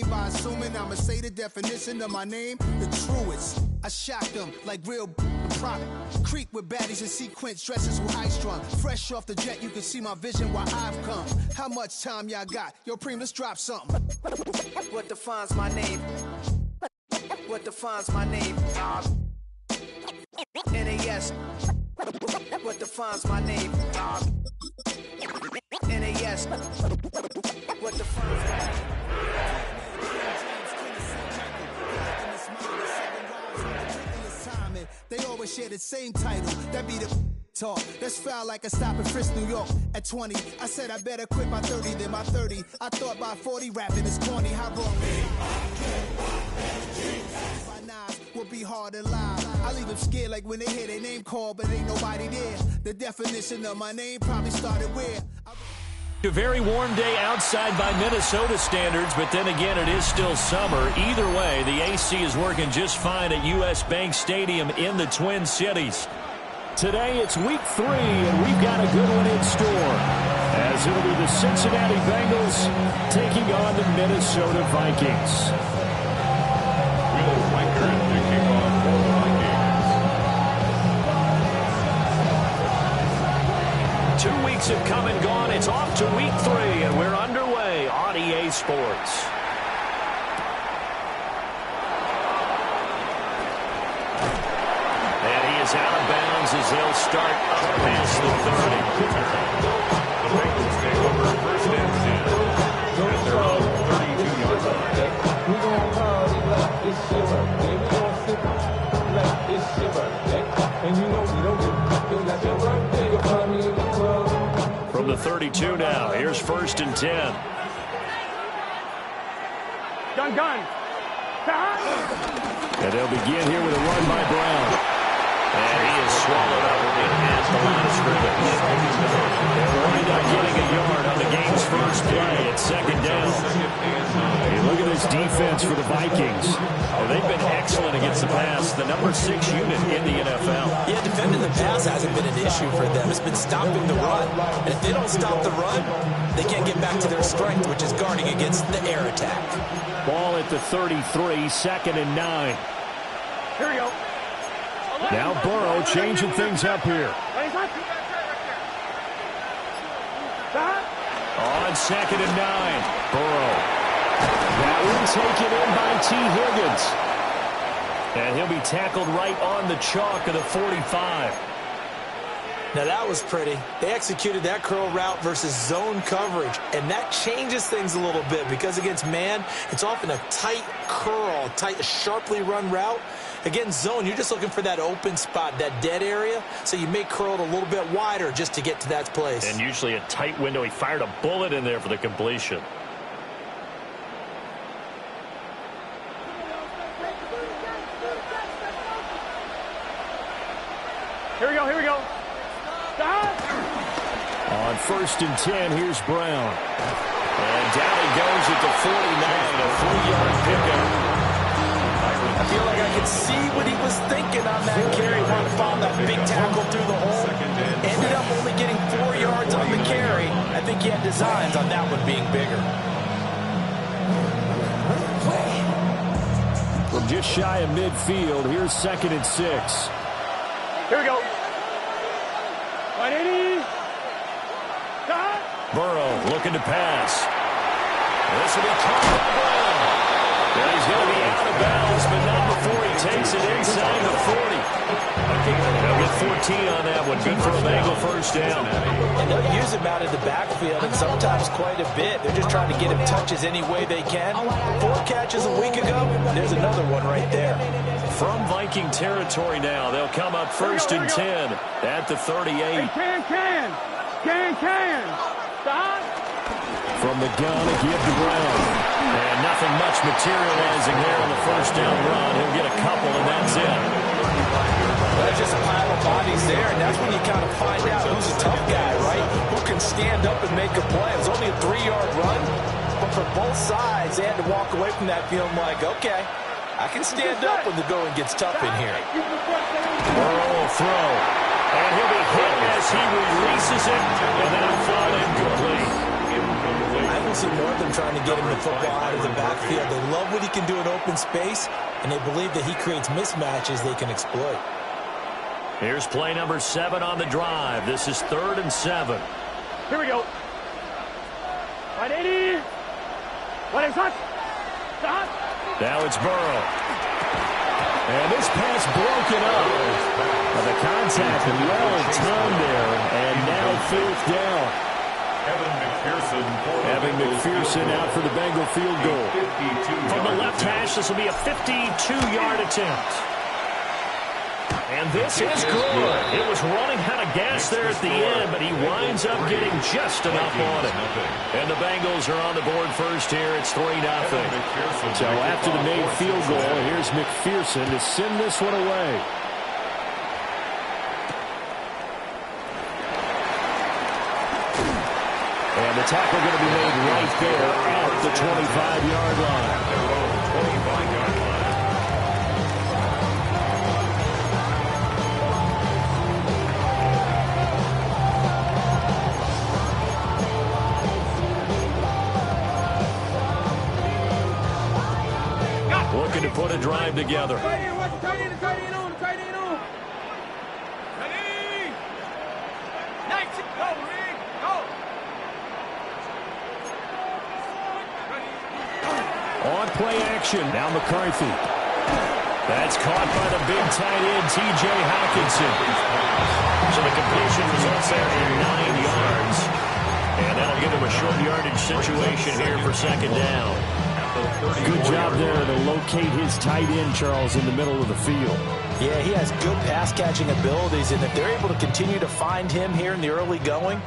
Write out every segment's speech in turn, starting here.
game by assuming I'ma say the definition of my name, the truest. I shocked them like real product. Creek with baddies in sequence, dresses with high strung. Fresh off the jet, you can see my vision while I've come. How much time y'all got? Yo, Preem, let's drop something. What defines my name? What defines my name? NAS. What defines my name? NAS. What defines my name? They always share the same title. That be the talk. That's foul like a stop in Frisk, New York at 20. I said I better quit by 30 than my 30. I thought by 40 rapping is corny. How wrong? Will be hard to lie. I leave them scared like when they hear their name called, but ain't nobody there. The definition of my name probably started where? A very warm day outside by Minnesota standards, but then again, it is still summer. Either way, the AC is working just fine at U.S. Bank Stadium in the Twin Cities. Today, it's week 3, and we've got a good one in store, as it'll be the Cincinnati Bengals taking on the Minnesota Vikings. Will Riker to kick off for the Vikings. 2 weeks have come and gone. It's off to week 3, and we're underway on EA Sports. And he is out of bounds as they'll start up past the 30. The Bengals take over first and 10 at their own 32-yard line. We gon' party like it's your birthday. We gon' sip like it's your birthday. And you know we don't give a like your birthday. You'll find me in the club. From the 32 now, here's first and 10. Gun. And they'll begin here with a run by Brown. And he is swallowed up at the line of scrimmage. They're only not getting a yard on the game's first play at second down. Hey, look at this defense for the Vikings. Well, they've been excellent against the pass, the number 6 unit in the NFL. Yeah, defending the pass hasn't been an issue for them. It's been stopping the run. And if they don't stop the run, they can't get back to their strength, which is guarding against the air attack. Ball at the 33, second and 9. Here we go. Now Burrow changing things up here. On second and 9, Burrow. That one taken in by T. Higgins. And he'll be tackled right on the chalk of the 45. Now that was pretty. They executed that curl route versus zone coverage, and that changes things a little bit because against man, it's often a tight curl, sharply run route. Against zone, you're just looking for that open spot, that dead area, so you may curl it a little bit wider just to get to that place. And usually a tight window. He fired a bullet in there for the completion. Here we go. On first and 10, here's Brown. And down he goes at the 49, a 3-yard pickup. I feel like I could see what he was thinking on that carry. One found that big tackle through the hole. Ended up only getting 4 yards on the carry. I think he had designs on that one being bigger. From just shy of midfield, here's second and 6. Here we go. 180. Burrow looking to pass. This will be caught by Brown. And he's going to be out of bounds, but not before he takes it inside the 40. They'll get 14 on that one. Good for a Bengal first down. And they'll use him out of the backfield, and sometimes quite a bit. They're just trying to get him touches any way they can. 4 catches a week ago. There's another one right there. From Viking territory now, they'll come up first and 10 at the 38. Can. Stop. From the gun, a give to Brown. And nothing much materializing there on the first down run. He'll get a couple, and that's it. There's just a pile of bodies there, and that's when you kind of find out who's a tough guy, right? Who can stand up and make a play. It was only a 3-yard run, but for both sides, they had to walk away from that feeling like, okay, I can stand up when the going gets tough in here. Burrow will throw. And he'll be hit as he releases it, and that'll fall incomplete. I couldn't see more of them trying to get him the football out of the backfield. They love what he can do in open space, and they believe that he creates mismatches they can exploit. Here's play number 7 on the drive. This is 3rd and 7. Here we go. Right, 80. Right, it's hot. Stop. Now it's Burrow. And this pass broken up. The contact well timed there. And now 4th down. Evan McPherson out for the Bengal field goal. From the left hash, this will be a 52-yard attempt. And this is good. It was running out of gas there at the end, but he winds up getting just enough on it. And the Bengals are on the board first here. It's 3-0. So after the made field goal, here's McPherson to send this one away. And the tackle going to be made right there at the 25-yard line. 25-yard line. Looking to put a drive together. On play action. Now McCarthy. That's caught by the big tight end, T.J. Hockenson. So the completion results there in 9 yards. And that'll give him a short yardage situation here for 2nd down. Good job there to locate his tight end, Charles, in the middle of the field. Yeah, he has good pass-catching abilities, and if they're able to continue to find him here in the early going,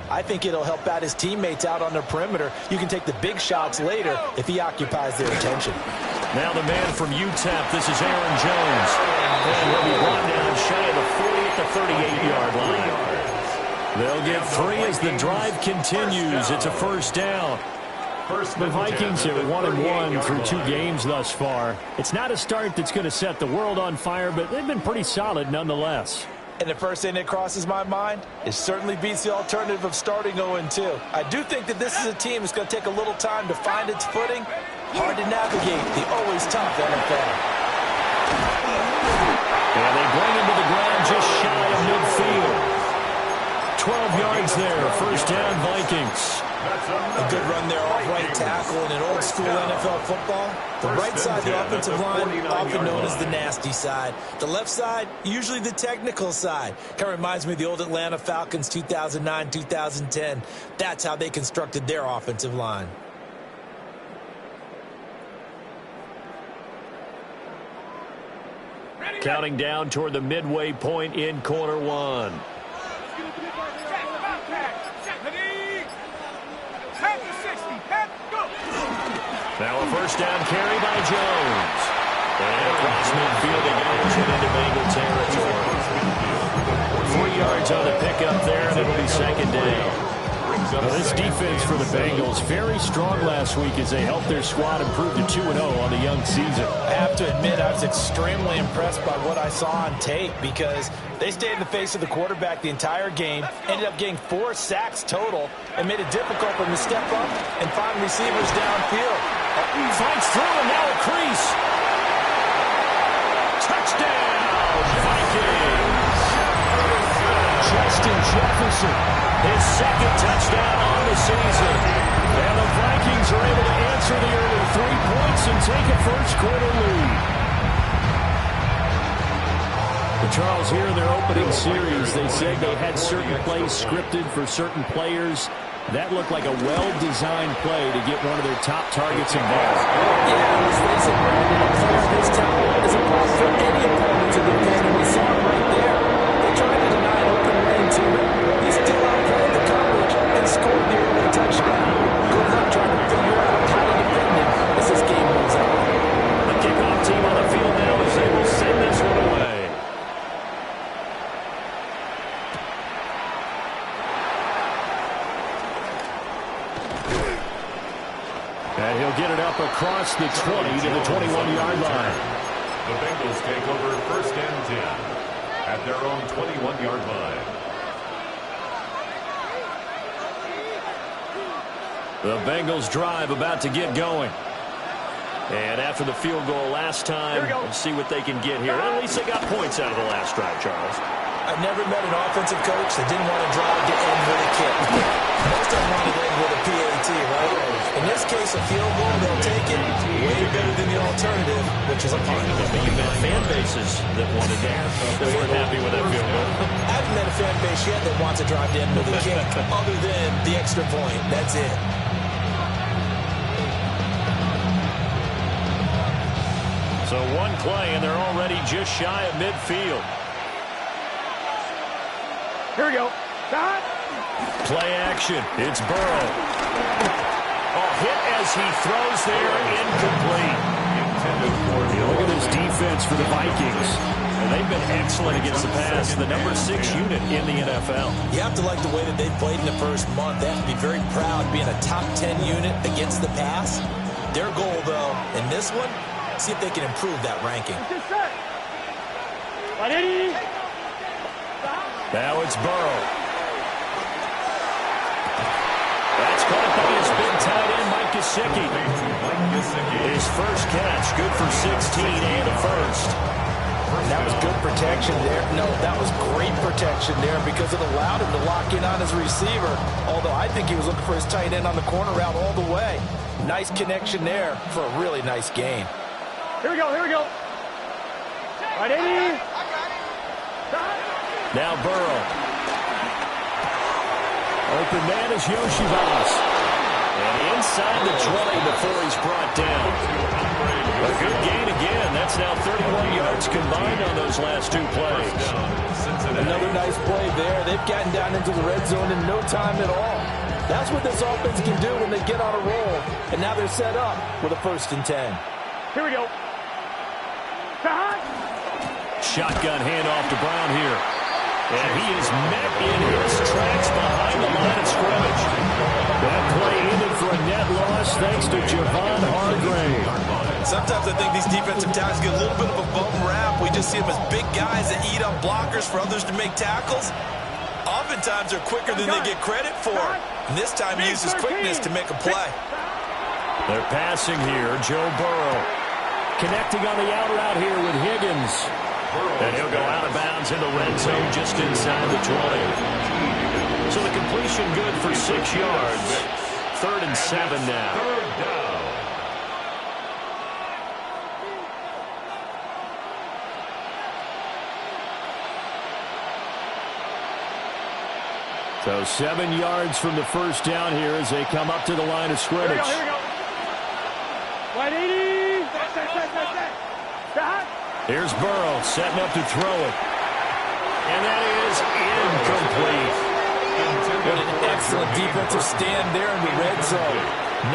I think it'll help out his teammates out on the perimeter. You can take the big shots later if he occupies their attention. Now the man from UTEP, this is Aaron Jones. And he'll be brought down shy of the 40 at the 38-yard line. They'll get 3 as the drive continues. It's a 1st down. The Vikings are 1-1 through 2 games thus far. It's not a start that's going to set the world on fire, but they've been pretty solid nonetheless. And the first thing that crosses my mind, it certainly beats the alternative of starting 0-2. I do think that this is a team that's going to take a little time to find its footing. Hard to navigate the always tough NFL. And they bring him to the ground just shy of midfield. 12 yards there, 1st down Vikings. A good run there off right tackle in an old-school NFL football. The right side, the offensive line, often known as the nasty side. The left side, usually the technical side. Kind of reminds me of the old Atlanta Falcons 2009-2010. That's how they constructed their offensive line. Counting down toward the midway point in quarter 1. Now a 1st down carry by Jones. And across midfield it goes into Bengal territory. 3 yards on the pickup there, and it'll be 2nd down. Well, this defense for the Bengals, very strong last week as they helped their squad improve to 2-0 on the young season. I have to admit, I was extremely impressed by what I saw on tape because they stayed in the face of the quarterback the entire game, ended up getting 4 sacks total, and made it difficult for them to step up and find receivers downfield. Fights through, and now a crease. Touchdown, Vikings. Justin Jefferson, his 2nd touchdown on the season. And the Vikings are able to answer the early 3 points and take a 1st quarter lead. But Charles, here in their opening series, they said they had certain plays scripted for certain players. That looked like a well-designed play to get one of their top targets involved. Yeah, let's face it, Brandon. A player of his talent is a problem for any opponent to defend, and we saw it right there. They tried to deny an open lane to him. He still outplayed the coverage and scored the early touchdown. Good luck trying to figure out how to defend him as this game moves on. The kickoff team on the field now as they will send this one away. And he'll get it up across the 20 to the 21-yard line. The Bengals take over 1st and 10 at their own 21-yard line. The Bengals drive about to get going. And after the field goal last time, we'll see what they can get here. At least they got points out of the last drive, Charles. I've never met an offensive coach that didn't want to drive to end with a kick. Most of them want to end with a PAT, right? In this case, a field goal, they'll take it. Way better than the alternative, which is a punt. But you've had fan bases that wanted that. They weren't happy with that field goal. I haven't met a fan base yet that wants to drive to end with a kick, other than the extra point. That's it. So one play, and they're already just shy of midfield. Here we go. Stop. Play action. It's Burrow. Hit as he throws there, incomplete. Look at this defense for the Vikings. And they've been excellent against the pass, the number 6 unit in the NFL. You have to like the way that they played in the first month. They have to be very proud being a top 10 unit against the pass. Their goal, though, in this one, see if they can improve that ranking. Now it's Burrow. That's caught by his big tight end, Mike Gesicki. His first catch, good for 16 and a first. That was good protection there. No, that was great protection there because it allowed him to lock in on his receiver. Although I think he was looking for his tight end on the corner route all the way. Nice connection there for a really nice gain. Here we go, here we go. Right, 80. Now Burrow. Open man is Yoshivas. And inside the 20 before he's brought down. A good gain again. That's now 31 yards combined on those last 2 plays. Another nice play there. They've gotten down into the red zone in no time at all. That's what this offense can do when they get on a roll. And now they're set up with a 1st and 10. Here we go. Shotgun handoff to Brown here. And he is met in his tracks behind the line of scrimmage. That play ended for a net loss thanks to Javon Hargrave. Sometimes I think these defensive tackles get a little bit of a bum rap. We just see them as big guys that eat up blockers for others to make tackles. Oftentimes they're quicker than they get credit for. And this time he uses quickness to make a play. They're passing here. Joe Burrow connecting on the out route here with Higgins. And he'll go out of bounds in the red zone just inside the 20. So the completion good for 6 yards. 3rd and 7 now. So 7 yards from the first down here as they come up to the line of scrimmage. Here we go. 180. Here's Burrow setting up to throw it. And that is incomplete. What an excellent defensive stand there in the red zone.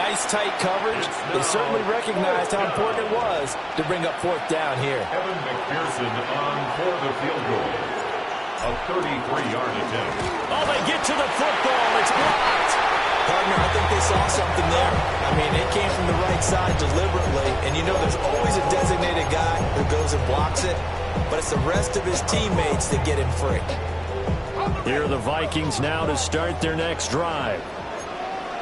Nice tight coverage. They certainly recognized how important it was to bring up 4th down here. Evan McPherson on for the field goal. A 33-yard attempt. Oh, they get to the football. It's blocked. Partner, I think they saw something there. I mean, they came from the right side deliberately, and you know there's always a designated guy who goes and blocks it, but it's the rest of his teammates that get him free. Here are the Vikings now to start their next drive.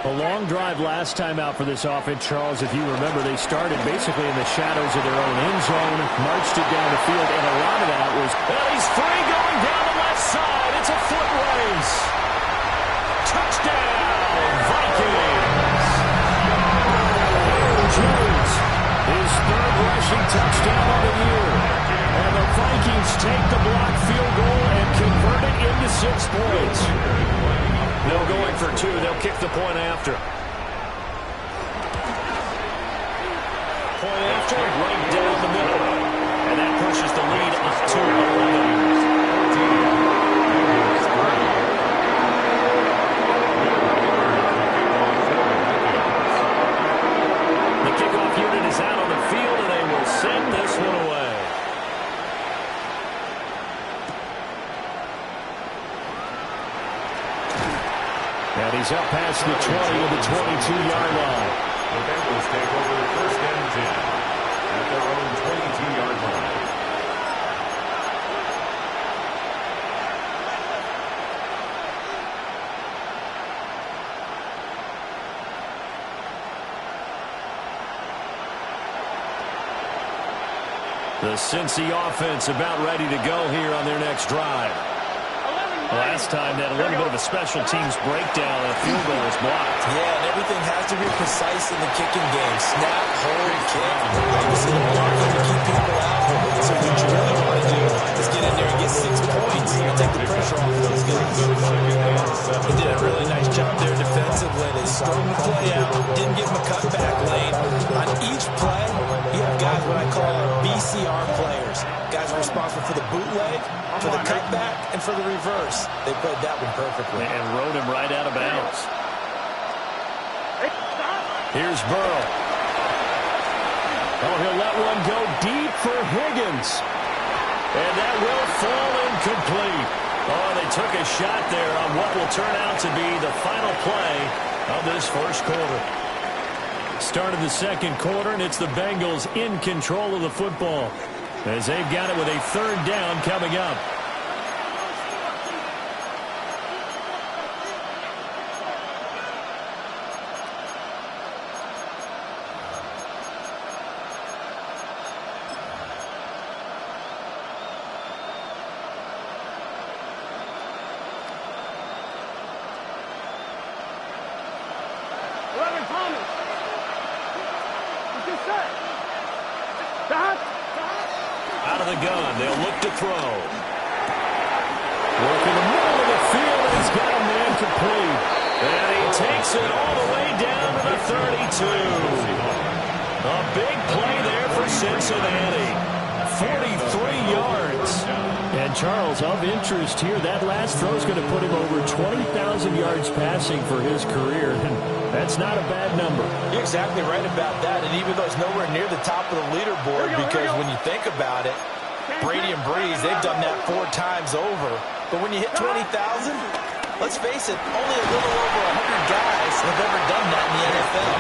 A long drive last time out for this offense, Charles. If you remember, they started basically in the shadows of their own end zone, marched it down the field, and a lot of that was... Well, he's free going down the left side. It's a foot race. Touchdown, Vikings. Aaron Jones, his 3rd rushing touchdown of the year. And the Vikings take the blocked field goal and convert it into 6 points. They'll go in for 2. They'll kick the point after. Point after, right down the middle. And that pushes the lead up to 11. The kickoff unit is out on the field, and they will send this one away. And he's up past the 20 to the 22-yard line. The Bengals take over 1st and 10 at their own 22-yard line. The Cincy offense about ready to go here on their next drive. Last time they had a little bit of a special teams breakdown and a field goal was blocked. Yeah, and everything has to be precise in the kicking game. Snap, hold, kick. Obviously, the blocking to keep people out. So what you really want to do is get in there and get 6 points and take the pressure off of those guys. They did a really nice job there defensively. They strung the play out, didn't give them a cutback lane. On each play, you have guys what I call our BCR players. Guys are responsible for the bootleg, for the cutback, and for the reverse. They played that one perfectly. And rode him right out of bounds. Here's Burrow. Oh, he'll let one go deep for Higgins. And that will fall incomplete. Oh, they took a shot there on what will turn out to be the final play of this first quarter. Start of the second quarter, and it's the Bengals in control of the football as they've got it with a third down coming up. Out of the gun, they'll look to throw. Working the middle of the field, and he's got a man complete. And he takes it all the way down to the 32. A big play there for Cincinnati. 43 yards. And Charles, of interest here, that last throw is going to put him over 20,000 yards passing for his career. And that's not a bad number. You're exactly right about that. And even though it's nowhere near the top of the leaderboard, because when you think about it, Brady and Breeze, they've done that 4 times over. But when you hit 20,000, let's face it, only a little over 100 guys have ever done that in the NFL.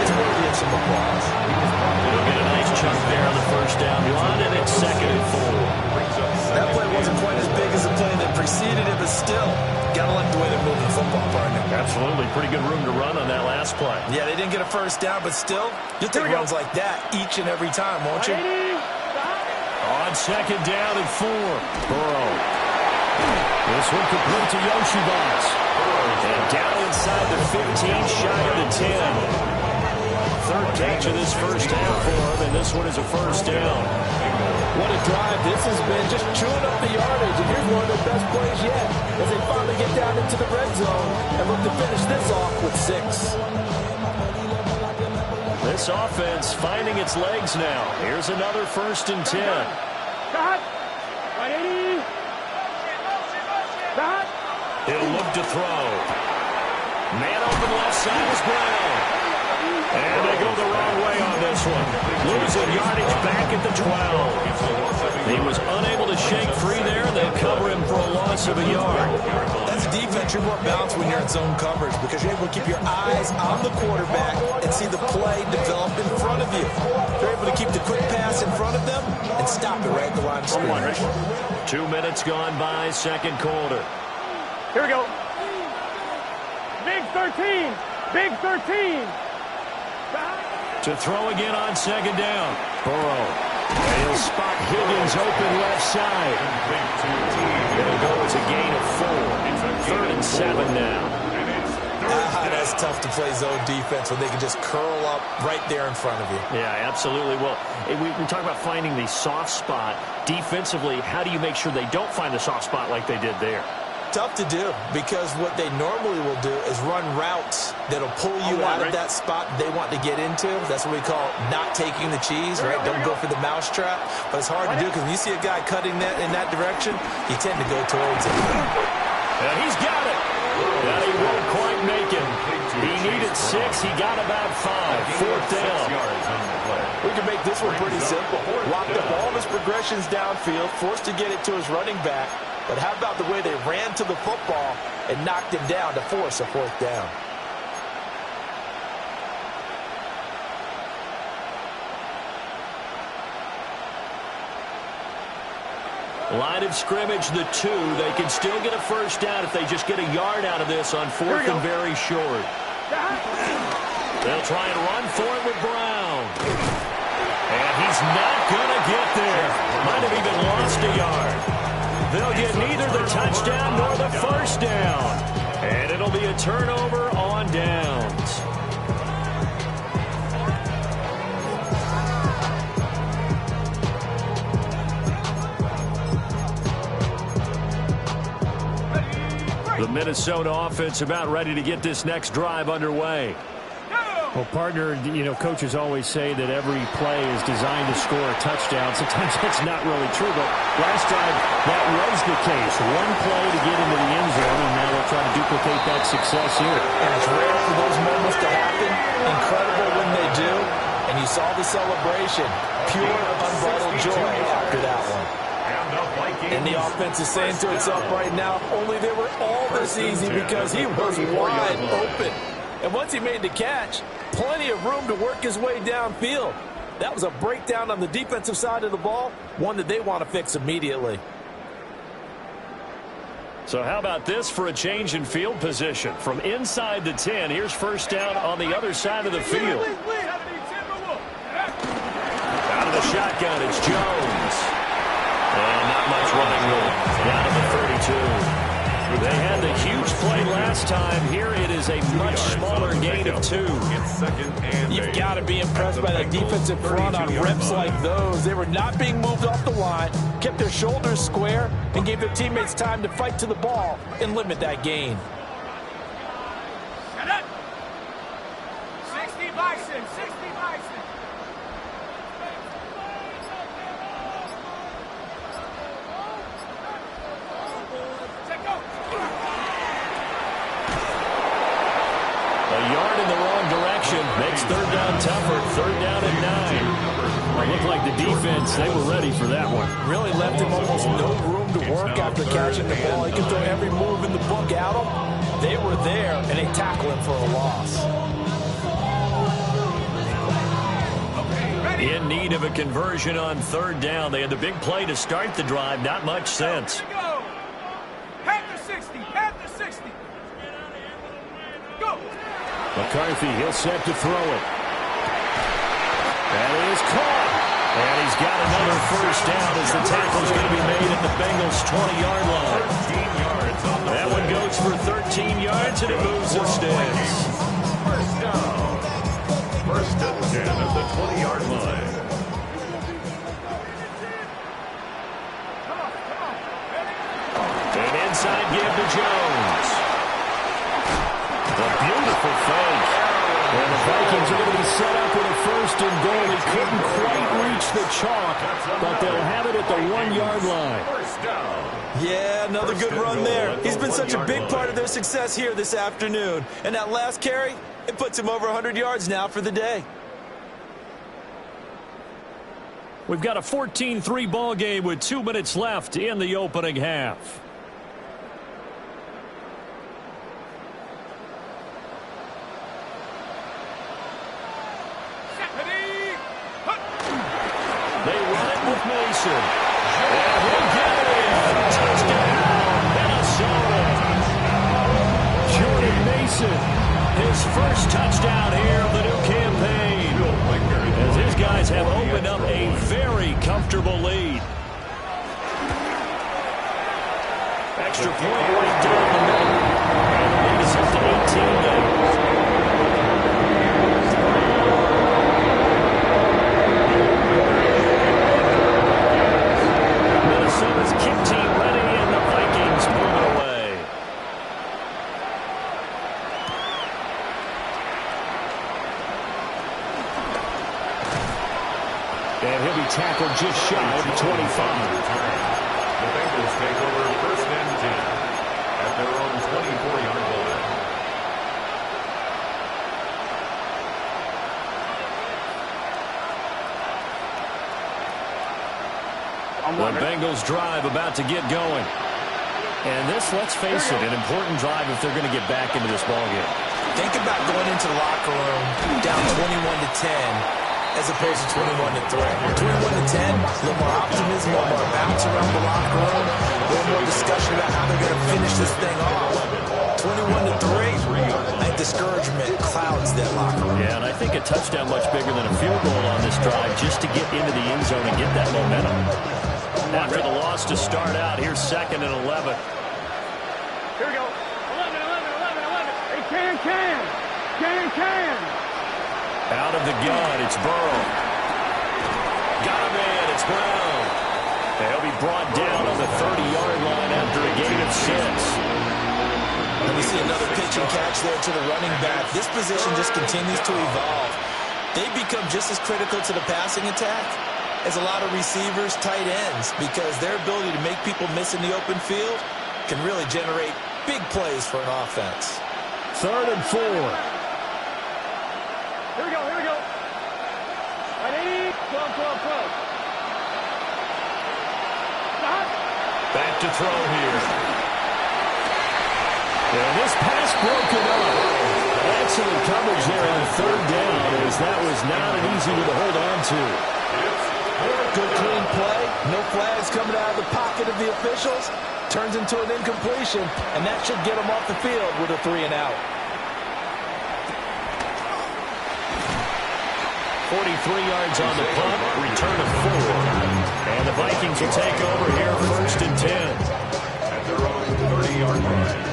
It's worthy of some applause. They'll get a nice chunk there on the first down run, and it's 2nd and 4. That play wasn't quite as big as the play that preceded it, but still, got to like the way they're moving the football, partner. Absolutely. Pretty good room to run on that last play. Yeah, they didn't get a first down, but still, you'll take runs like that each and every time, won't you? On 2nd down and 4. Burrow. This one complete to Yoshibas. And down inside the 15, shy of the 10. Third catch of this first half for him, and this one is a first down. What a drive this has been, just chewing up the yardage. And here's one of their best plays yet as they finally get down into the red zone and look to finish this off with 6. This offense finding its legs now. Here's another 1st and 10. He'll look to throw. Man open left side is Brown. And they go the wrong way on this one. Losing yardage back at the 12. He was unable to shake free there. They cover him for a loss of a yard. That's defense. You're more balanced when you're in zone coverage because you're able to keep your eyes on the quarterback and see the play develop in front of you. You're able to keep the quick pass in front of them and stop it right at the line of scrimmage. 2 minutes gone by, second quarter. Here we go. Big 13. Big 13. To throw again on 2nd down. Burrow. And he'll spot Higgins open left side. It'll go as a gain of 4. 3rd and 7 now. That's tough to play zone defense when they can just curl up right there in front of you. Yeah, absolutely. Well, we talk about finding the soft spot. Defensively, how do you make sure they don't find the soft spot like they did there? Tough to do because what they normally will do is run routes that'll pull you out of that spot they want to get into. That's what we call not taking the cheese, right? Don't go for the mousetrap. But it's hard to do because when you see a guy cutting that in that direction, you tend to go towards it. And he's got it. And he won't quite make it. He needed 6. He got about 5. 4th down. We can make this one pretty simple. Locked up all of his progressions downfield, forced to get it to his running back. But how about the way they ran to the football and knocked him down to force a 4th down? Line of scrimmage, the 2. They can still get a first down if they just get a yard out of this on 4th and very short. They'll try and run for it with Brown. And he's not going to get there. Might have even lost a yard. They'll get neither the touchdown nor the first down. And it'll be a turnover on downs. The Minnesota offense about ready to get this next drive underway. Well, partner, coaches always say that every play is designed to score a touchdown. Sometimes that's not really true, but last drive, that was the case. One play to get into the end zone, and now they'll try to duplicate that success here. And it's rare for those moments to happen. Incredible when they do. And you saw the celebration. Pure, unbridled joy after that one. And the offense is saying to itself right now, only they were all this easy because he was wide open. And once he made the catch, plenty of room to work his way downfield. That was a breakdown on the defensive side of the ball, one that they want to fix immediately. So how about this for a change in field position? From inside the 10, here's first down on the other side of the field. Out of the shotgun, it's Jones. And not much running room. Down to the 32. They had the huge play last time. Here it is a much smaller gain of 2. You've got to be impressed by the defensive front on reps like those. They were not being moved off the line, kept their shoulders square, and gave their teammates time to fight to the ball and limit that gain. 60 Bison, 60 Bison. Makes third down tougher. Third down and 9. It looked like the defense, they were ready for that one. Really left him almost no room to work after catching the ball. He could throw every move in the book at him. They were there, and they tackled him for a loss. In need of a conversion on third down. They had the big play to start the drive. Not much sense. Panther 60, Panther 60. Go. McCarthy, he'll set to throw it. That is caught. And he's got another first down as the tackle's going to be made at the Bengals' 20-yard line. That one goes for 13 yards, and it moves the sticks. First down. First and 10 at the 20-yard line. An inside give to Jones. A beautiful fake. And the Vikings are going to be set up with a first and goal. They couldn't quite reach the chalk, but they'll have it at the 1-yard line. First down. Yeah, another good run there. He's been such a big part of their success here this afternoon. And that last carry, it puts him over 100 yards now for the day. We've got a 14-3 ball game with 2 minutes left in the opening half. They run it with Mason. And he'll get it in. Touchdown, Minnesota. Jordan Mason. His first touchdown here of the new campaign. As his guys have opened up a very comfortable lead. Extra point right down the middle. And the lead is up to 18 now. Minnesota's kick team ready, and the Vikings move it away. And he'll be tackled just shy of the 25. The Bengals take over first and 10 at their own 24-yard line. The Bengals drive about to get going. And this, let's face it, an important drive if they're going to get back into this ballgame. Think about going into the locker room down 21-10 as opposed to 21-3. 21-10, a little more optimism, a little more bounce around the locker room, a little more discussion about how they're going to finish this thing off. 21-3. That discouragement clouds that locker room. Yeah, and I think a touchdown much bigger than a field goal on this drive just to get into the end zone and get that momentum. After the loss to start out, here's 2nd and 11. Here we go. 11. Hey, can. Out of the gun, it's Burrow. Got him in, it's Brown. They'll be brought down on the 30-yard line after a gain of 6. And we see another pitch and catch there to the running back. This position just continues to evolve. They become just as critical to the passing attack as a lot of receivers, tight ends, because their ability to make people miss in the open field can really generate big plays for an offense. 3rd and 4. Here we go. Ready? 12. Back to throw here. And this pass broken up. Excellent coverage there on 3rd down, as that was not an easy one to hold on to. Good clean play. No flags coming out of the pocket of the officials. Turns into an incompletion, and that should get them off the field with a 3 and out. 43 yards on the punt, return of 4. And the Vikings will take over here, 1st and 10. At their own 30-yard line.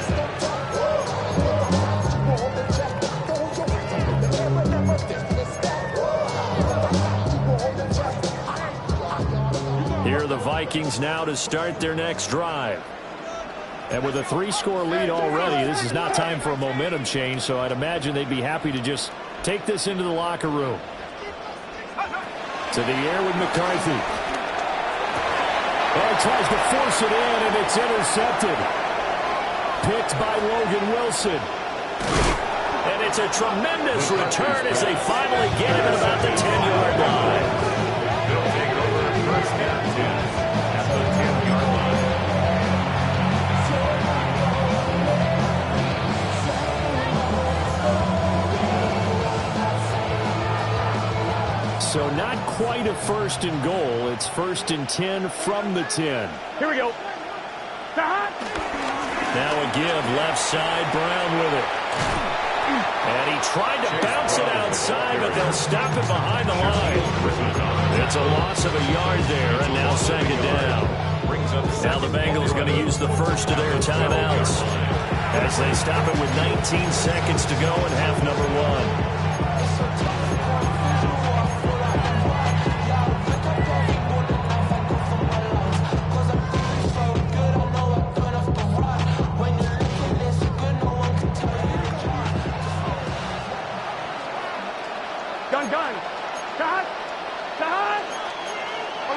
Here are the Vikings now to start their next drive. And with a 3-score lead already, this is not time for a momentum change, so I'd imagine they'd be happy to just take this into the locker room. To the air with McCarthy. Oh, tries to force it in, and it's intercepted. Picked by Logan Wilson. And it's a tremendous return as they finally get him at about the 10-yard line. They'll take it over 1st and 10 at the 10-yard line. So not quite a 1st and goal. It's 1st and 10 from the 10. Here we go. Now a give left side, Brown with it. And he tried to bounce it outside, but they'll stop it behind the line. It's a loss of a yard there, and now 2nd down. Now the Bengals going to use the first of their timeouts as they stop it with 19 seconds to go in half number 1.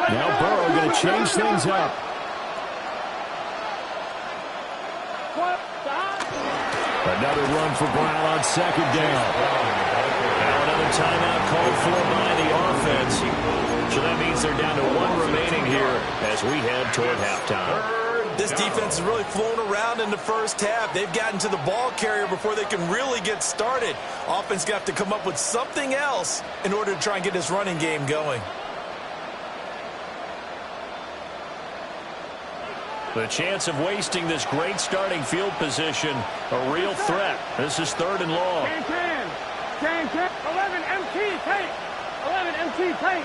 Now Burrow going to change things up. Another run for Brown on 2nd down. Now another timeout called for by the offense. So that means they're down to 1 remaining here as we head toward halftime. This defense is really flown around in the first half. They've gotten to the ball carrier before they can really get started. Offense got to come up with something else in order to try and get this running game going. The chance of wasting this great starting field position, a real threat. This is 3rd and long. Can. 11 MT, take. 11 MT, take.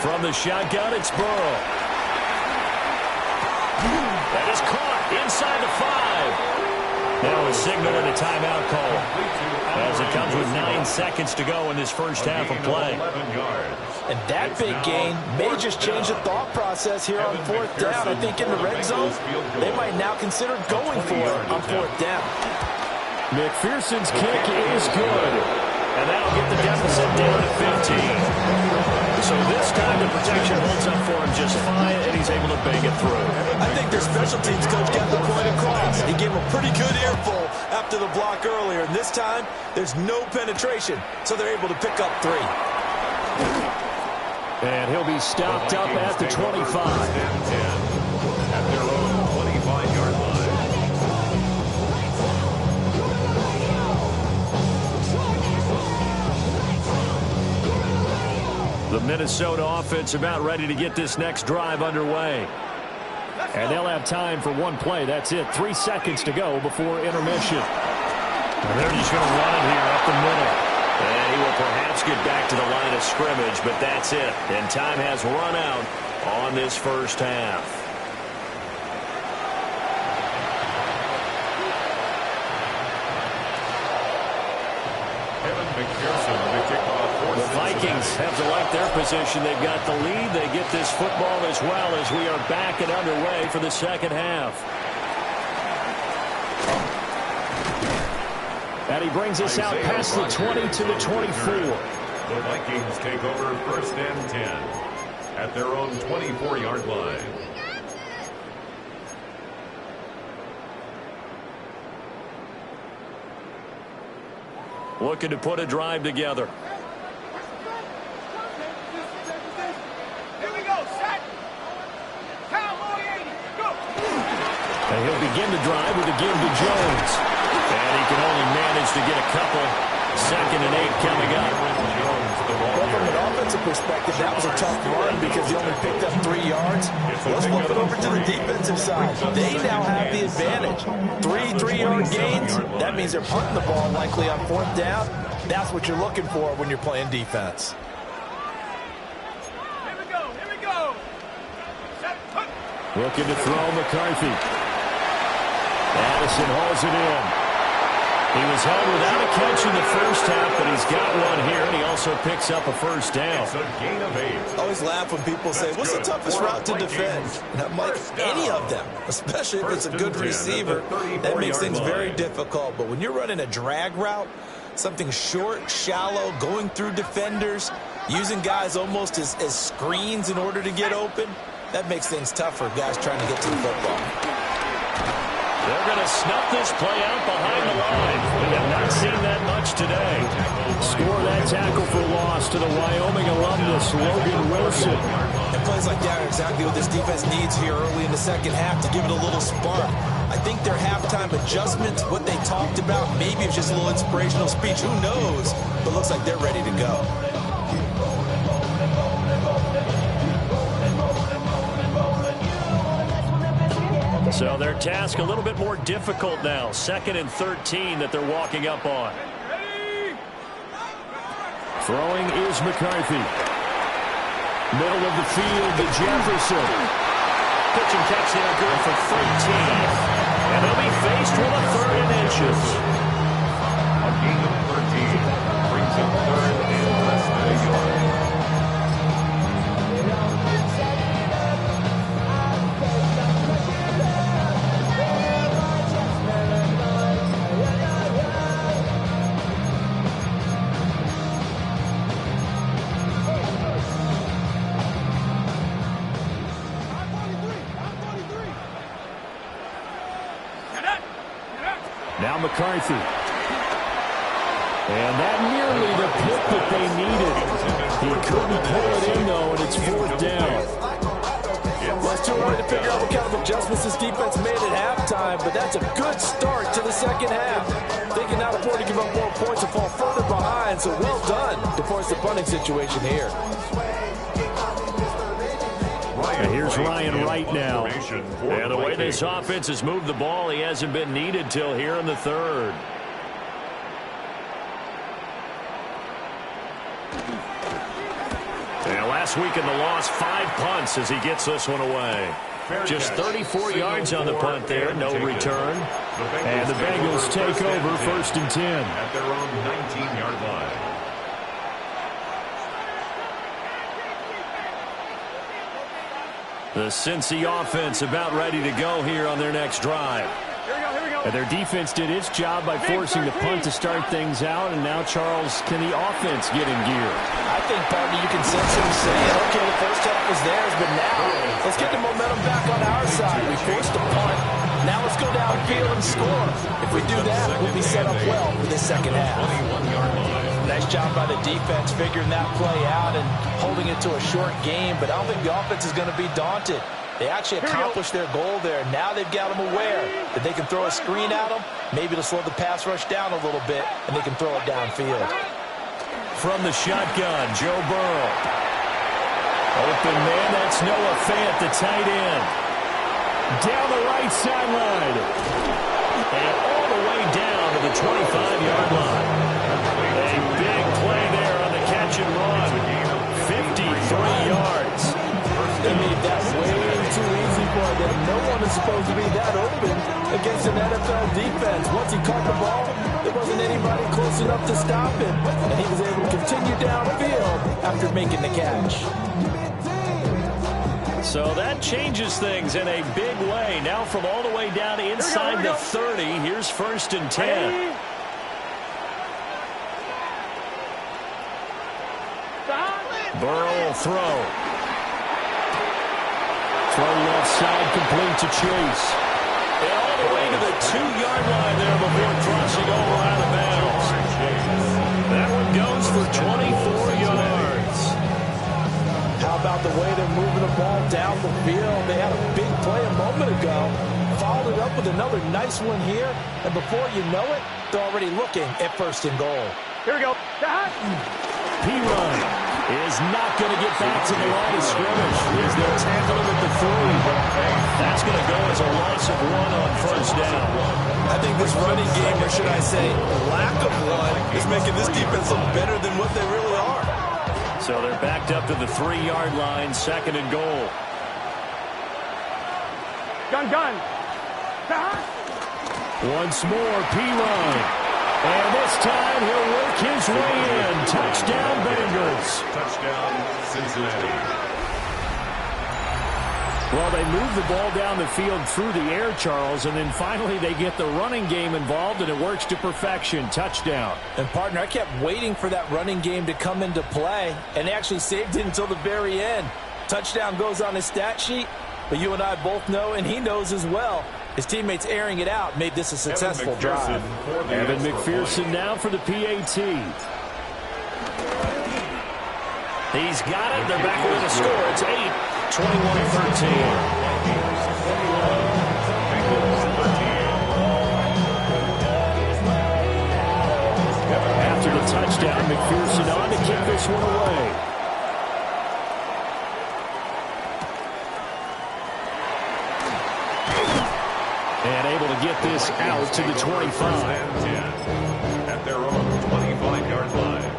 From the shotgun, it's Burrow. That is caught inside the 5. Now a signal and a timeout call as it comes with 9 seconds to go in this first half of play. And that big gain may just change the thought process here on 4th down. I think in the red zone, they might now consider going for it on 4th down. McPherson's kick is good. And that'll get the deficit down to 15. So this time the protection holds up for him just fine, and he's able to bang it through. I think their special teams coach got the point across. He gave him a pretty good earful after the block earlier. And this time, there's no penetration, so they're able to pick up 3. And he'll be stopped up at the 25. At their own 25-yard line. The Minnesota offense about ready to get this next drive underway. And they'll have time for one play. That's it. 3 seconds to go before intermission. And they're just going to run it here up the middle. And he will perhaps get back to the line of scrimmage, but that's it. And time has run out on this first half. The Vikings have to like their position. They've got the lead. They get this football as well as we are back and underway for the second half. And he brings us out past the 20 to the 24. The Vikings take over first and 10 at their own 24-yard line. Looking to put a drive together. Here we go, set. Count, 80, go. And he'll begin the drive with a give to Jones. And he can only manage to get a couple. 2nd and 8 coming up. Well, from an offensive perspective, that was a tough run because he only picked up 3 yards. Let's flip it over to the defensive side. They now have the advantage. 3 3-yard gains. That means they're punting the ball likely on 4th down. That's what you're looking for when you're playing defense. Here we go, here we go. Set, hook. Looking to throw McCarthy. Addison hauls it in. He was held without a catch in the first half, but he's got one here, and he also picks up a first down. It's a gain of 8. I always laugh when people say, what's the toughest route to defend? And I'm like, any of them, especially if it's a good receiver. That makes things very difficult. But when you're running a drag route, something short, shallow, going through defenders, using guys almost as screens in order to get open, that makes things tough for guys trying to get to the football. They're going to snuff this play out behind the line. We have not seen that much today. Score that tackle for loss to the Wyoming alumnus, Logan Wilson. And plays like that are exactly what this defense needs here early in the second half to give it a little spark. I think their halftime adjustments, what they talked about, maybe it's just a little inspirational speech. Who knows? But it looks like they're ready to go. So their task a little bit more difficult now. 2nd and 13 that they're walking up on. Throwing is McCarthy. Middle of the field to Jefferson. Pitch and catch there good for 13. And they'll be faced with a 3rd and inches. A gain of 13 brings up 3rd and less than a yard. Now McCarthy. And that nearly the pick that they needed. He couldn't pull it in, though, and it's 4th down. Well, it's too early to figure out what kind of adjustments this defense made at halftime, but that's a good start to the second half. They can not afford to give up more points and fall further behind, so well done to force the punting situation here. And here's Ryan Wright now. And the way this offense has moved the ball, he hasn't been needed till here in the 3rd. And last week in the loss, 5 punts as he gets this one away. Just 34 yards on the punt there, no return. And the Bengals take over 1st and 10. At their own 19-yard line. The Cincy offense about ready to go here on their next drive. And their defense did its job by forcing the punt to start things out. And now, Charles, can the offense get in gear? I think, partner, you can sense him saying, okay, the first half was theirs, but now let's get the momentum back on our side. We forced a punt. Now let's go downfield and score. If we do that, we'll be set up well for this second half. Nice job by the defense figuring that play out and holding it to a short game, but I don't think the offense is going to be daunted. They actually accomplished their goal there. Now they've got them aware that they can throw a screen at them, maybe to slow the pass rush down a little bit, and they can throw it downfield. From the shotgun, Joe Burrow. Open man, that's Noah Fant, the tight end. Down the right sideline. And all the way down to the 25-yard line. A big play there on the catch and run. 53 yards. They made that way too easy for them. No one is supposed to be that open against an NFL defense. Once he caught the ball, there wasn't anybody close enough to stop him. And he was able to continue downfield after making the catch. So that changes things in a big way. Now from all the way down inside the 30, here's 1st and 10. Burrow will throw. Throw left side, complete to Chase. And all the way to the 2-yard line there before crossing over out of bounds. That one goes for 24 yards. How about the way they're moving the ball down the field? They had a big play a moment ago. Followed it up with another nice one here. And before you know it, they're already looking at 1st and goal. Here we go. P-Run is not going to get back to the line of scrimmage as they'll tackle him at the 3. That's going to go as a loss of 1 on 1st down. I think this running game, or should I say lack of one, is making this defense look better than what they really are. So they're backed up to the 3-yard line, 2nd and goal. Gun. Once more, P-Run. And this time he'll work his way in. Touchdown, Bengals. Touchdown, Cincinnati. Well, they move the ball down the field through the air, Charles, and then finally they get the running game involved, and it works to perfection. Touchdown. And, partner, I kept waiting for that running game to come into play, and they actually saved it until the very end. Touchdown goes on his stat sheet, but you and I both know, and he knows as well, his teammates airing it out made this a successful drive. Evan McPherson now for the PAT. He's got it. They're back with a score. It's 8-21-13. After the touchdown, McPherson on to kick this one away. And able to get this out to the 25. At their own 25-yard line.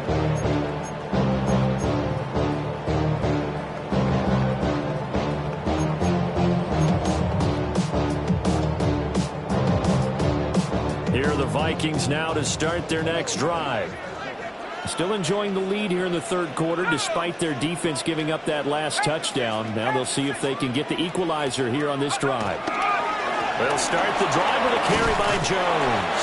Here are the Vikings now to start their next drive. Still enjoying the lead here in the 3rd quarter despite their defense giving up that last touchdown. Now they'll see if they can get the equalizer here on this drive. They'll start the drive with a carry by Jones.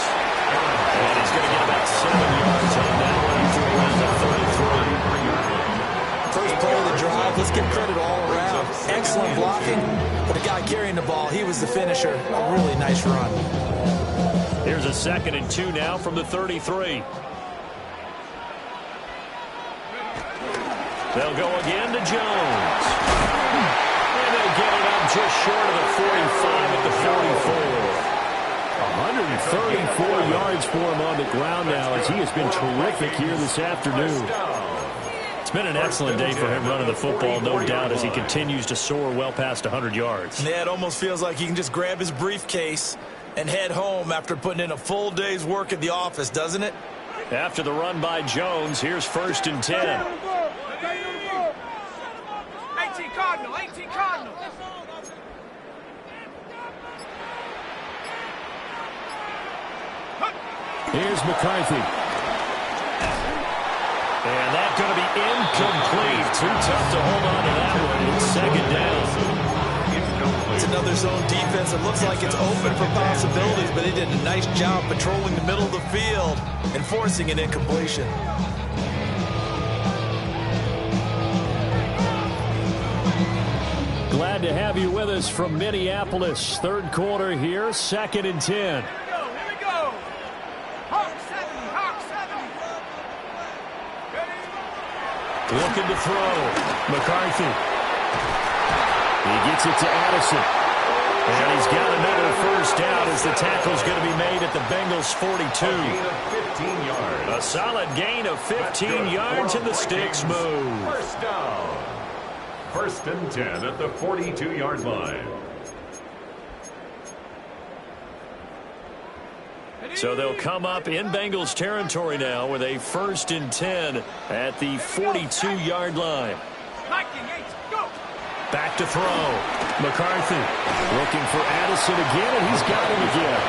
And he's going to get about 7 yards on that one to around the 33. First play of the drive, let's give credit all around. Excellent blocking, but the guy carrying the ball, he was the finisher. A really nice run. Here's a 2nd and 2 now from the 33. They'll go again to Jones. And they'll get it up just short of the 45 at the 44. 134 yards for him on the ground now as he has been terrific here this afternoon. It's been an excellent day for him running the football, no doubt, as he continues to soar well past 100 yards. Yeah, it almost feels like he can just grab his briefcase and head home after putting in a full day's work at the office, doesn't it? After the run by Jones, here's 1st and 10. 18 Cardinal. Here's McCarthy. And that's going to be incomplete. Too tough to hold on to that one. It's 2nd down. It's another zone defense. It looks like it's open for possibilities, but they did a nice job patrolling the middle of the field and forcing an incompletion. Glad to have you with us from Minneapolis. 3rd quarter here, 2nd and 10. Here we go. Hawk 70. Looking to throw. McCarthy. He gets it to Addison. And he's got another 1st down as the tackle's going to be made at the Bengals 42. A solid gain of 15 yards and the sticks move. 1st down. 1st and 10 at the 42-yard line. So they'll come up in Bengals territory now with a 1st and 10 at the 42-yard line. Back to throw. McCarthy looking for Addison again, and he's got him again.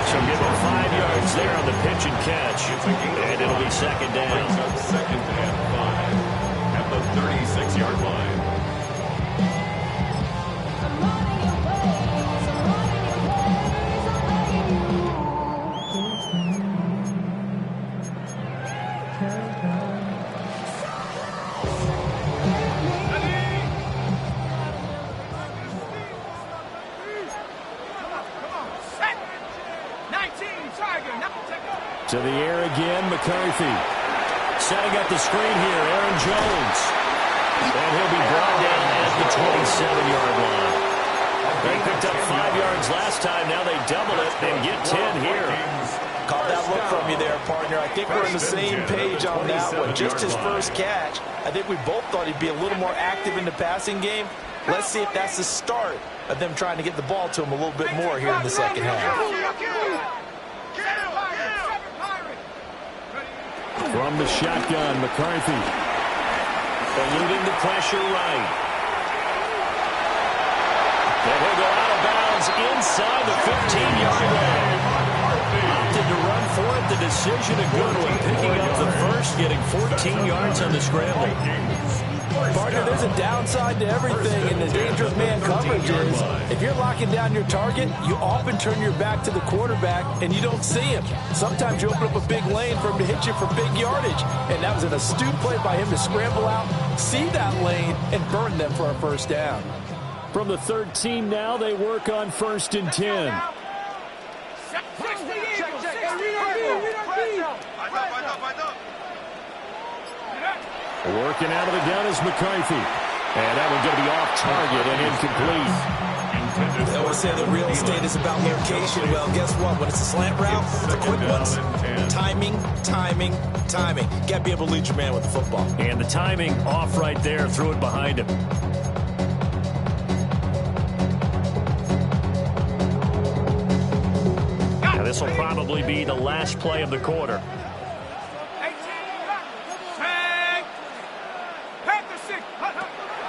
So give him 5 yards there on the pitch and catch, and it'll be 2nd down. 2nd and 5 at the 36-yard line. To the air again, McCarthy. Setting up the screen here, Aaron Jones. And he'll be brought down at the 27-yard line. They picked up 5 yards last time. Now they double it and get 10 here. Caught that look from you there, partner. I think we're on the same page on that one. Just his first catch. I think we both thought he'd be a little more active in the passing game. Let's see if that's the start of them trying to get the ball to him a little bit more here in the second half. From the shotgun, McCarthy. Eluding the pressure right. And he'll go out of bounds inside the 15-yard line. Opted to run for it. The decision a good one. Picking up the first, getting 14 yards on the scramble. Partner, there's a downside to everything, and the dangerous man coverage is if you're locking down your target, you often turn your back to the quarterback and you don't see him. Sometimes you open up a big lane for him to hit you for big yardage, and that was an astute play by him to scramble out, see that lane, and burn them for a 1st down. From the 13 now, they work on 1st and 10. Working out of the gun is McCarthy. And that one's going to be off target and incomplete. They always say the real estate is about location. Well, guess what? When it's a slant route, the quick ones, timing, timing, timing. Got to be able to lead your man with the football. And the timing off right there. Threw it behind him. Now this will probably be the last play of the quarter.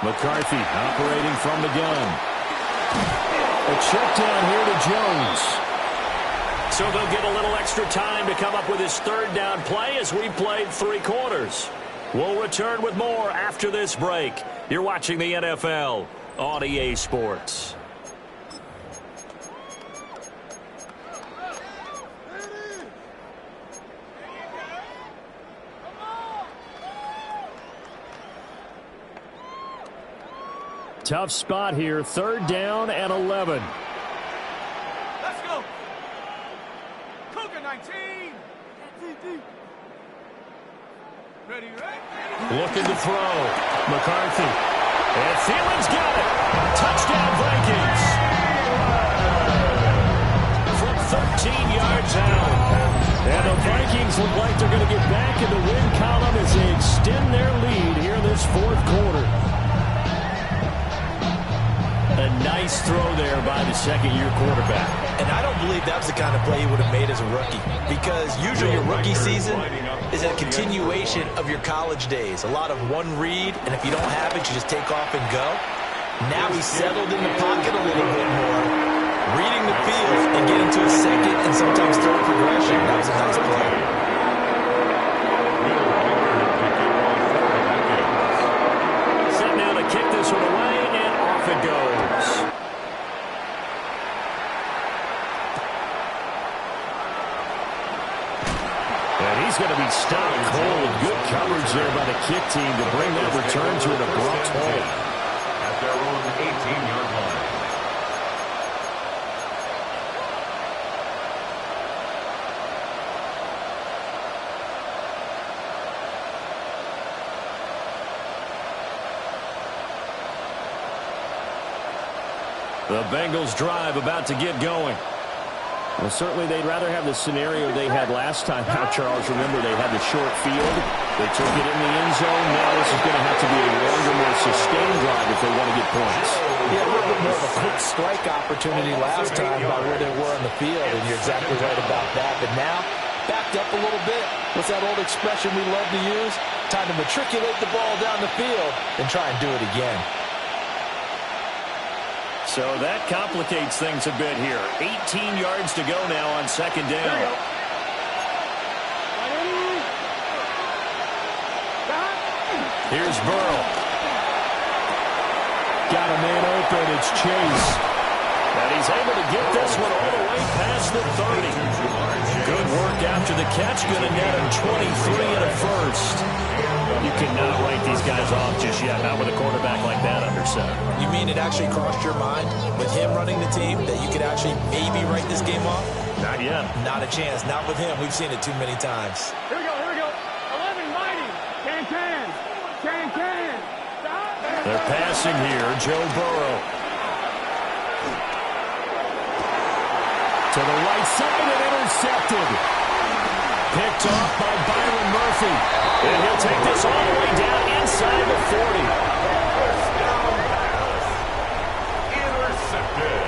McCarthy operating from the gun. A check down here to Jones. So they'll get a little extra time to come up with his 3rd down play as we played 3 quarters. We'll return with more after this break. You're watching the NFL on EA Sports. Tough spot here. 3rd down and 11. Let's go. Cougar 19. Ready. Looking to throw. McCarthy. And Thielens got it. Touchdown Vikings. From 13 yards out. And the Vikings look like they're going to get back in the win column as they extend their lead here this 4th quarter. A nice throw there by the 2nd-year quarterback. And I don't believe that was the kind of play he would have made as a rookie, because usually your rookie season is a continuation of your college days. A lot of one read, and if you don't have it, you just take off and go. Now he's settled in the pocket a little bit more, reading the field and getting to a 2nd and sometimes 3rd progression. That was a nice play. Set now to kick this one away, and off it goes. And he's going to be stopped cold. Good coverage there by the kick team to bring that return to an abrupt halt. At their own 18-yard line. The Bengals drive about to get going. Well, certainly they'd rather have the scenario they had last time out, Charles. Remember, they had the short field. They took it in the end zone. Now this is going to have to be a longer, more sustained drive if they want to get points. Yeah, a little bit more of a quick strike opportunity last time by where they were on the field, and you're exactly right about that. But now, backed up a little bit. What's that old expression we love to use? Time to matriculate the ball down the field and try and do it again. So that complicates things a bit here. 18 yards to go now on second down. Here's Burrow. Got a man open. It's Chase. And he's able to get this one all the way past the 30. Good work after the catch. Going to net him 23 and a first. You cannot write these guys off just yet, not with a quarterback like that under center. You mean it actually crossed your mind with him running the team that you could actually maybe write this game off? Not yet. Not a chance. Not with him. We've seen it too many times. Here we go, here we go. 11 mighty. Can. They're passing here. Joe Burrow. To the right side and intercepted. Picked off by Byron Murphy. And he'll take this all the way down inside the 40.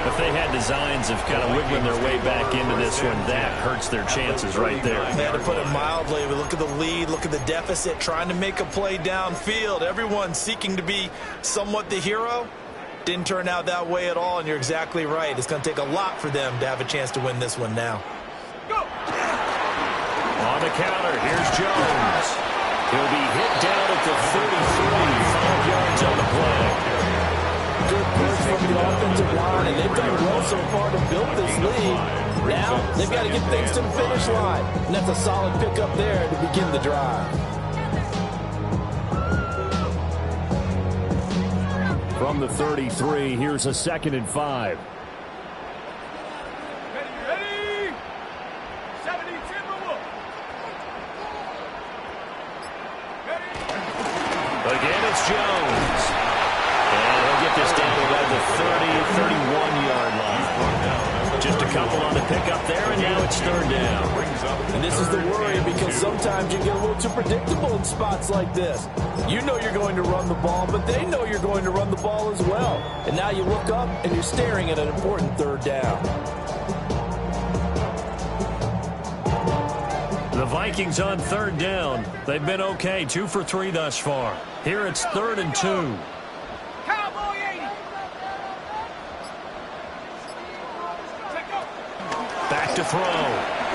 If they had designs of kind of wiggling their way back into this one, that hurts their chances right there. They had to put it mildly. We look at the lead, look at the deficit, trying to make a play downfield. Everyone seeking to be somewhat the hero. Didn't turn out that way at all, and you're exactly right. It's going to take a lot for them to have a chance to win this one now. On the counter, here's Jones. He'll be hit down at the 33, 5 yards on the play. Good push from the offensive line, and they've done well so far to build this lead. Now, they've got to get things to the finish line, and that's a solid pickup there to begin the drive. From the 33, here's a 2nd and 5. Ready? 70 Timberwolf. Again, it's Jones. And he'll get this down to about the 30, 31-yard line. Just a couple on the pickup there, and now it's 3rd down. And this is the worry, because sometimes you get a little too predictable in spots like this. You know you're going to run the ball, but they know you're going to run the ball as well. And now you look up, and you're staring at an important 3rd down. The Vikings on 3rd down. They've been okay, 2 for 3 thus far. Here it's 3rd and 2. Back to throw.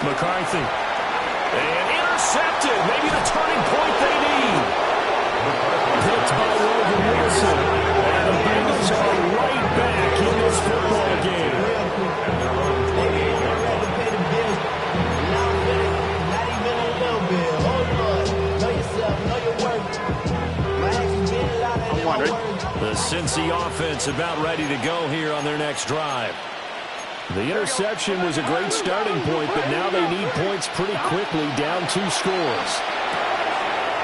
McCarthy. And intercepted. Maybe the turning point they need. Picked by Logan Wilson. And the Bengals are right back in this football game. The Cincy offense about ready to go here on their next drive. The interception was a great starting point, but now they need points pretty quickly, down 2 scores.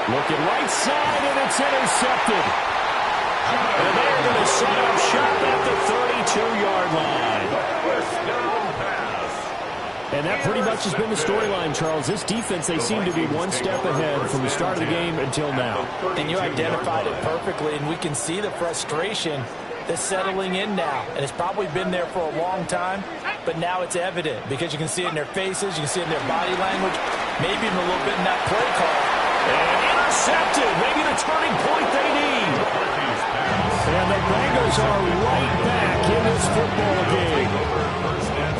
Looking right side, and it's intercepted. And they're going to set up shop at the 32-yard line. And that pretty much has been the storyline, Charles. This defense, they seem to be one step ahead from the start of the game until now. And you identified it perfectly, and we can see the frustration that's settling in now. And it's probably been there for a long time, but now it's evident because you can see it in their faces, you can see it in their body language, maybe even a little bit in that play call. And intercepted. Maybe the turning point they need. And the Bengals are right back in this football game.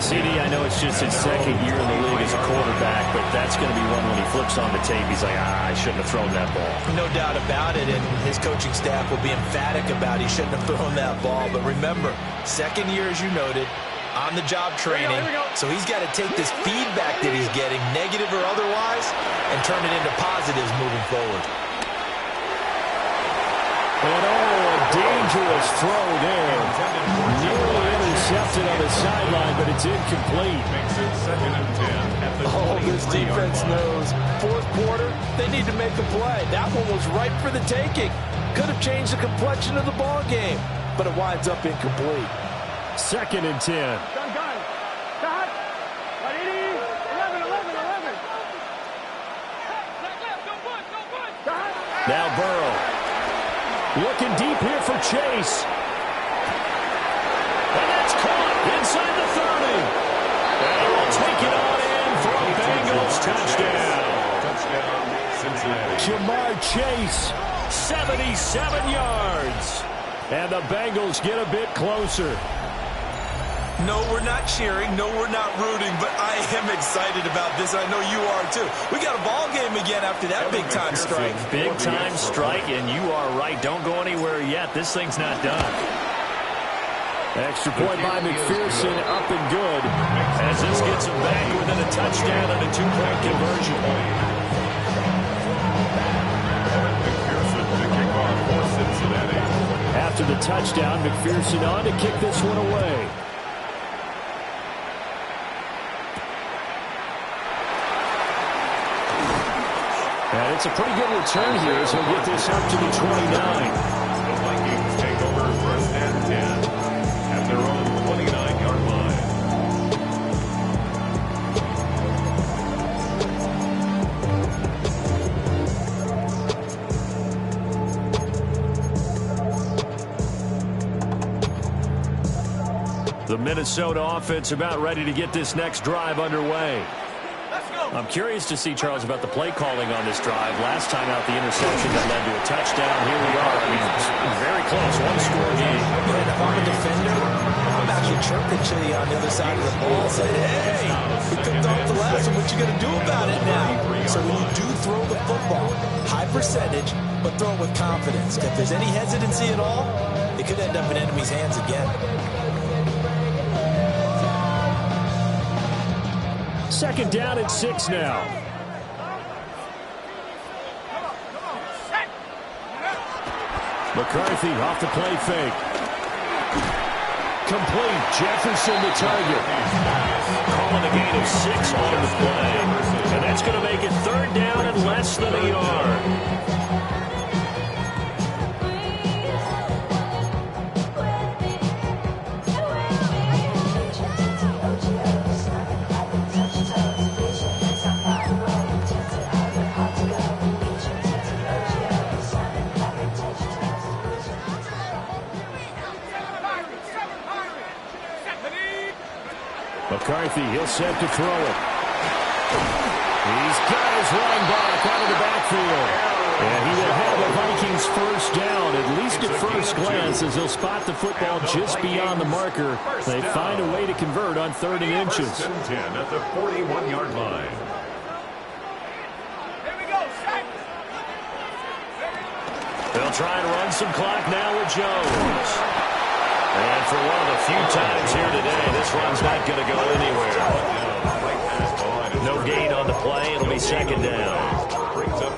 CD, I know it's just his 2nd year in the league as a quarterback, but that's going to be one when he flips on the tape. He's like, I shouldn't have thrown that ball. No doubt about it, and his coaching staff will be emphatic about he shouldn't have thrown that ball. But remember, 2nd year, as you noted, on-the-job training. So he's got to take this feedback that he's getting, negative or otherwise, and turn it into positives moving forward. And a dangerous throw there. Nearly intercepted on the sideline, but it's incomplete. Makes it 2nd and 10. Oh, this defense knows. 4th quarter, they need to make a play. That one was ripe for the taking. Could have changed the complexion of the ball game, but it winds up incomplete. 2nd and 10. Gun. Stop. 11. Now Burrow. Looking deep here for Chase. And that's caught. Jamar Chase, 77 yards. And the Bengals get a bit closer. No, we're not cheering. No, we're not rooting. But I am excited about this. I know you are, too. We got a ball game again after that big-time strike. Big-time strike, and you are right. Don't go anywhere yet. This thing's not done. Extra point by McPherson, up and good. As this gets him back within a touchdown and a two-point conversion. McPherson to kick off for Cincinnati. After the touchdown, McPherson on to kick this one away. And it's a pretty good return here as he'll get this up to the 29. The Vikings take over first and 10 at their own 29-yard line. The Minnesota offense about ready to get this next drive underway. I'm curious to see, Charles, about the play calling on this drive. Last time out, the interception that led to a touchdown. Here we are. I mean, it's very close. One-score game. And if I'm a defender, I'm actually chirping Chili on the other side of the ball saying, hey, we picked off the last one. What you going to do about it now? So when you do throw the football, high percentage, but throw it with confidence. If there's any hesitancy at all, it could end up in enemy's hands again. Second down and 6 now. McCarthy off the play fake. Complete. Jefferson the target. Calling a gain of 6 on the play. And that's going to make it third down and less than a yard. McCarthy, he'll set to throw it. He's got his running back out of the backfield. And he will have the Vikings first down, at least at first glance, as he'll spot the football just beyond the marker. They find a way to convert on 3rd and inches. First and 10 at the 41-yard line. They'll try and run some clock now with Jones. And for one of the few times here today, this run's not going to go anywhere. No gain on the play. It'll be second down.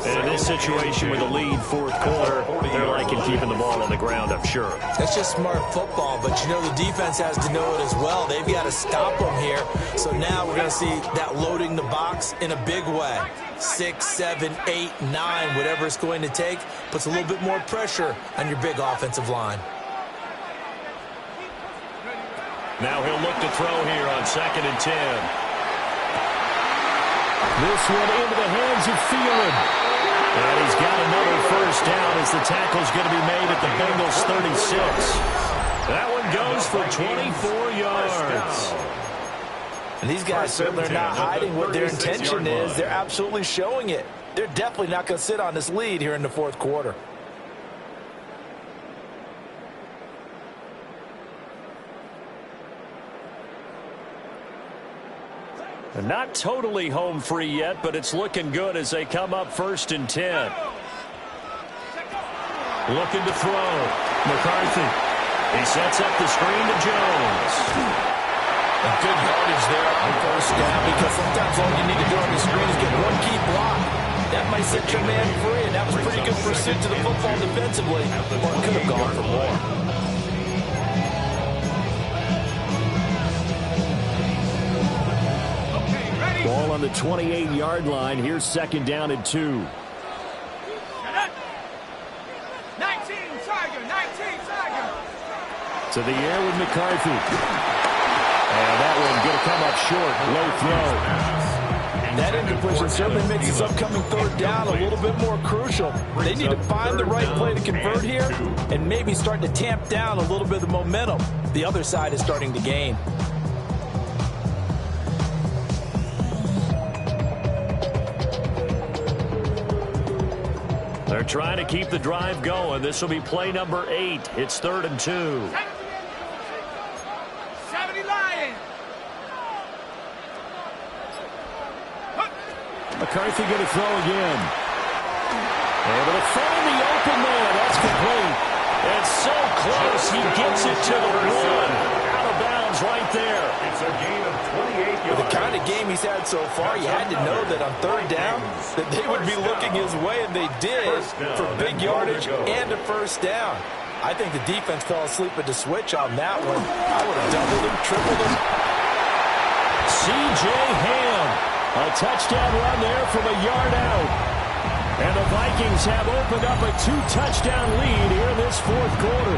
And in this situation with a lead fourth quarter, they're liking keeping the ball on the ground, I'm sure. That's just smart football, but you know the defense has to know it as well. They've got to stop them here. So now we're going to see that loading the box in a big way. 6, 7, 8, 9, whatever it's going to take, puts a little bit more pressure on your big offensive line. Now he'll look to throw here on 2nd and 10. This one into the hands of Thielen. And he's got another first down as the tackle's going to be made at the Bengals 36. That one goes for 24 yards. And these guys certainly are not hiding what their intention is. They're absolutely showing it. They're definitely not going to sit on this lead here in the fourth quarter. They're not totally home free yet, but it's looking good as they come up 1st and 10. Looking to throw. McCarthy. He sets up the screen to Jones. A good yardage there on first down, because sometimes all you need to do on the screen is get one key block. That might set your man free, and that was pretty good pursuit to the football defensively. Or could have gone for more. Ball on the 28-yard line. Here's 2nd down and 2. 19, Tiger, 19, Tiger. To the air with McCarthy. And that one going to come up short. Low throw. That incompletion certainly makes this upcoming 3rd down a little bit more crucial. They need to find the right play to convert here and maybe start to tamp down a little bit of the momentum the other side is starting to gain. They're trying to keep the drive going. This will be play number 8. It's 3rd and 2. 70 Lions. McCarthy going to throw again. Able to find the open man. That's complete. It's so close. He gets it to the 1. Out of bounds right there. It's a gain of 28 yards. With the kind of game he's had so far, you had to know that on 3rd down that they would be looking his way, and they did for big yardage and a 1st down. I think the defense fell asleep at the switch on that one. I would have doubled him, tripled him. C.J. Ham. A touchdown run there from a yard out. And the Vikings have opened up a 2-touchdown lead here in this 4th quarter.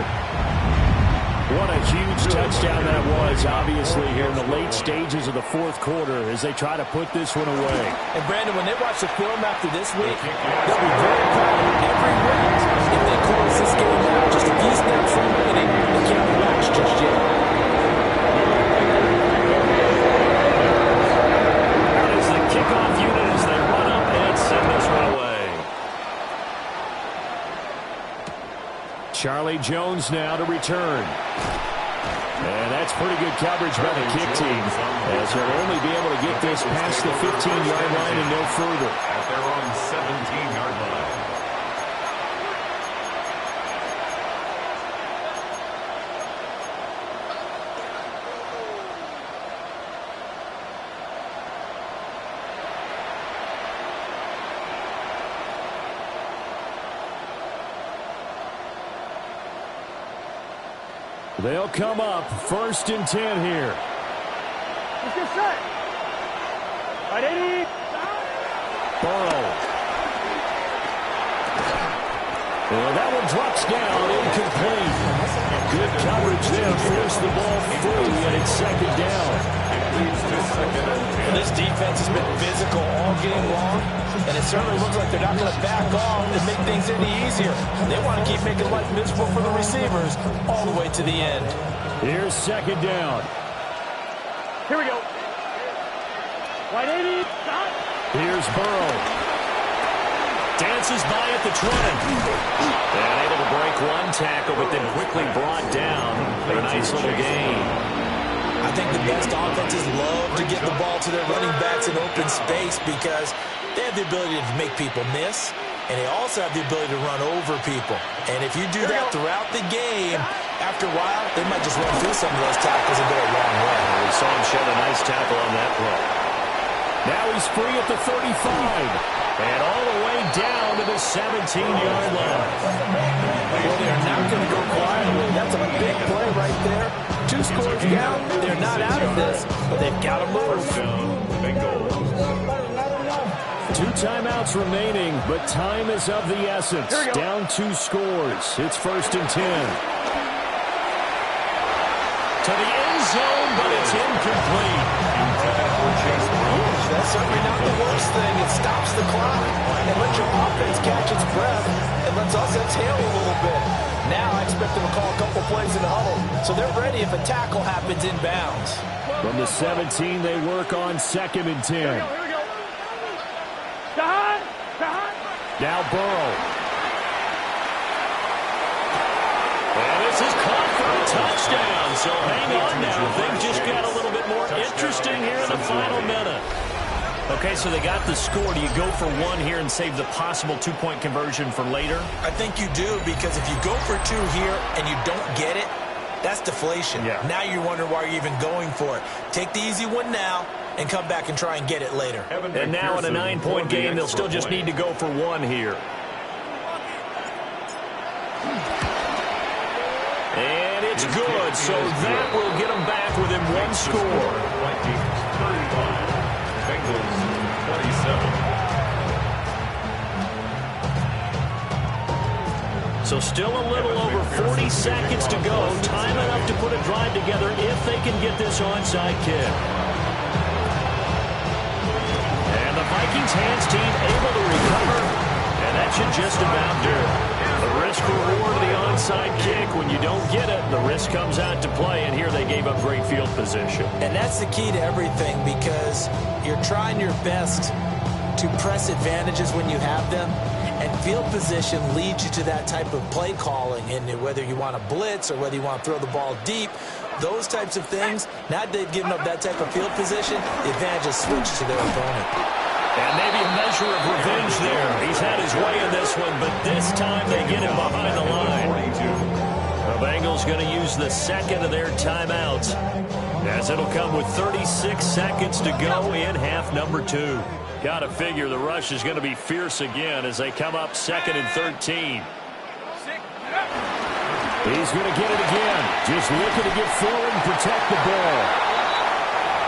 What a huge touchdown that was, obviously, here in the late stages of the 4th quarter as they try to put this one away. And, Brandon, when they watch the film after this week, they'll be very proud of every win. If they close this game out, just a few snaps remaining, they can't relax just yet. That is the kickoff unit as they run up and send this one away. Charlie Jones now to return. And that's pretty good coverage by the kick team, as they'll only be able to get this past the 15-yard line and no further. At their own 17-yard line. They'll come up 1st and 10 here. Let's get set. Right, 80. Burrow. Well, that one drops down, incomplete. Good coverage there, forced the ball free, and it's 2nd down. Well, this defense has been physical all game long, and it certainly looks like they're not going to back off and make things any easier. They want to keep making life miserable for the receivers all the way to the end. Here's 2nd down. Here we go. Right, 80. Stop. Here's Burrow. Dances by at the 20. And able to break one tackle, but then quickly brought down for a nice little gain. I think the best offenses love to get the ball to their running backs in open space because they have the ability to make people miss, and they also have the ability to run over people. And if you do that throughout the game, after a while, they might just run through some of those tackles and go a long way. We saw him shed a nice tackle on that play. Now he's free at the 35. And all the way down to the 17-yard line. Well, they're not going to go quietly. That's a big play right there. 2 scores down. They're not out of this, but they've got to move. Bengals. 2 timeouts remaining, but time is of the essence. Down 2 scores. It's 1st and 10. To the end zone, but it's incomplete. That's certainly not the worst thing. It stops the clock and lets your offense catch its breath and lets us exhale a little bit. Now I expect them to call a couple plays in the huddle, so they're ready if a tackle happens inbounds. From the 17, they work on 2nd and 10. Here we go. Now Burrow. And this is caught for a touchdown. So hang on now. Things just got a little bit more interesting here in the final minute. Okay, so they got the score. Do you go for 1 here and save the possible 2-point conversion for later? I think you do, because if you go for 2 here and you don't get it, that's deflation. Yeah. Now you're wondering why you're even going for it. Take the easy one now and come back and try and get it later. And now in a 9-point game, they'll still just need to go for 1 here. And it's good, so that will get them back within 1 score. Bengals 27. So still a little over 40 seconds to go. Time enough to put a drive together if they can get this onside kick. And the Vikings hands team able to recover. And that should just about do it. The risk reward of the onside kick. When you don't get it, the risk comes out to play. And here they gave up great field position. And that's the key to everything, because you're trying your best to press advantages when you have them and Field position leads you to that type of play calling, and whether you want to blitz or whether you want to throw the ball deep, those types of things, now that they've given up that type of field position, the advantage is switched to their opponent. And maybe a measure of revenge there. He's had his way in this one, but this time they get him behind the line. The Bengals going to use the second of their timeouts, as it'll come with 36 seconds to go in half number 2. Got to figure the rush is going to be fierce again as they come up 2nd and 13. He's going to get it again. Just looking to get forward and protect the ball.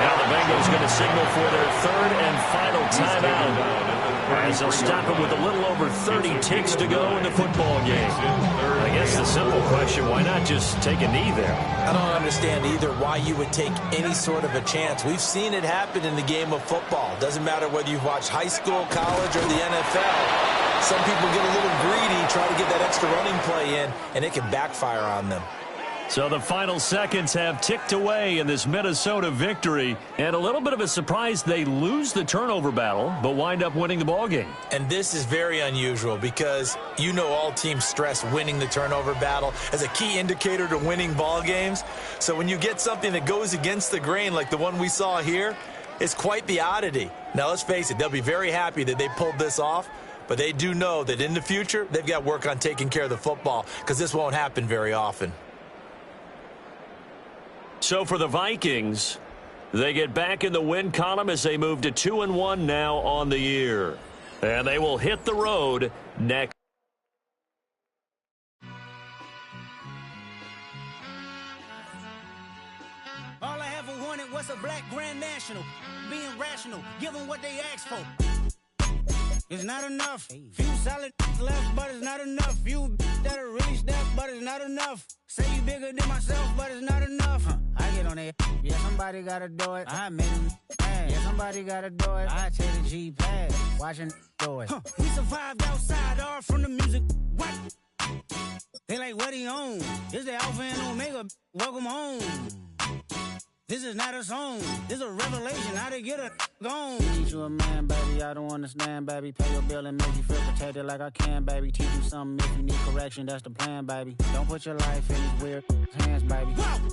Now the Bengals going to signal for their 3rd and final timeout, as they'll stop him with a little over 30 ticks to go in the football game. I guess the simple question, why not just take a knee there? I don't understand either why you would take any sort of a chance. We've seen it happen in the game of football. Doesn't matter whether you've watched high school, college, or the NFL. Some people get a little greedy, try to get that extra running play in, and it can backfire on them. So the final seconds have ticked away in this Minnesota victory, and a little bit of a surprise they lose the turnover battle, but wind up winning the ball game. And this is very unusual because you know all teams stress winning the turnover battle as a key indicator to winning ball games. So when you get something that goes against the grain like the one we saw here, it's quite the oddity. Now let's face it, they'll be very happy that they pulled this off, but they do know that in the future they've got work on taking care of the football because this won't happen very often. So for the Vikings, they get back in the win column as they move to 2-1 now on the year. And they will hit the road next. All I ever wanted was a black Grand National. Being rational, give them what they asked for. It's not enough. Few solid left, but it's not enough. Few that'll really step, but it's not enough. Say you bigger than myself, but it's not enough. I get on that. Yeah, somebody gotta do it. I made him mad. Yeah, somebody gotta do it. I take the G-pad. Watching do it. We survived outside, all from the music. What? They like, what he on? This the Alpha and Omega. Welcome home. This is not a song. This is a revelation. How to get a gone. Teach you a man, baby. I don't understand, baby. Pay your bill and make you feel protected like I can, baby. Teach you something if you need correction. That's the plan, baby. Don't put your life in these weird hands, baby. Whoa!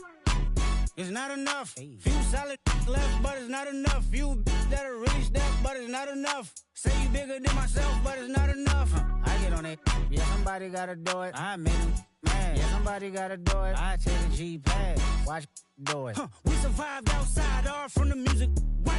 It's not enough. Few solid left, but it's not enough. Few that'll really step, but it's not enough. Say you bigger than myself, but it's not enough. I get on it. Yeah, somebody gotta do it. I made him mad. Yeah, somebody gotta do it. I take the G-pad. Watch do it. We survived outside, all from the music. What?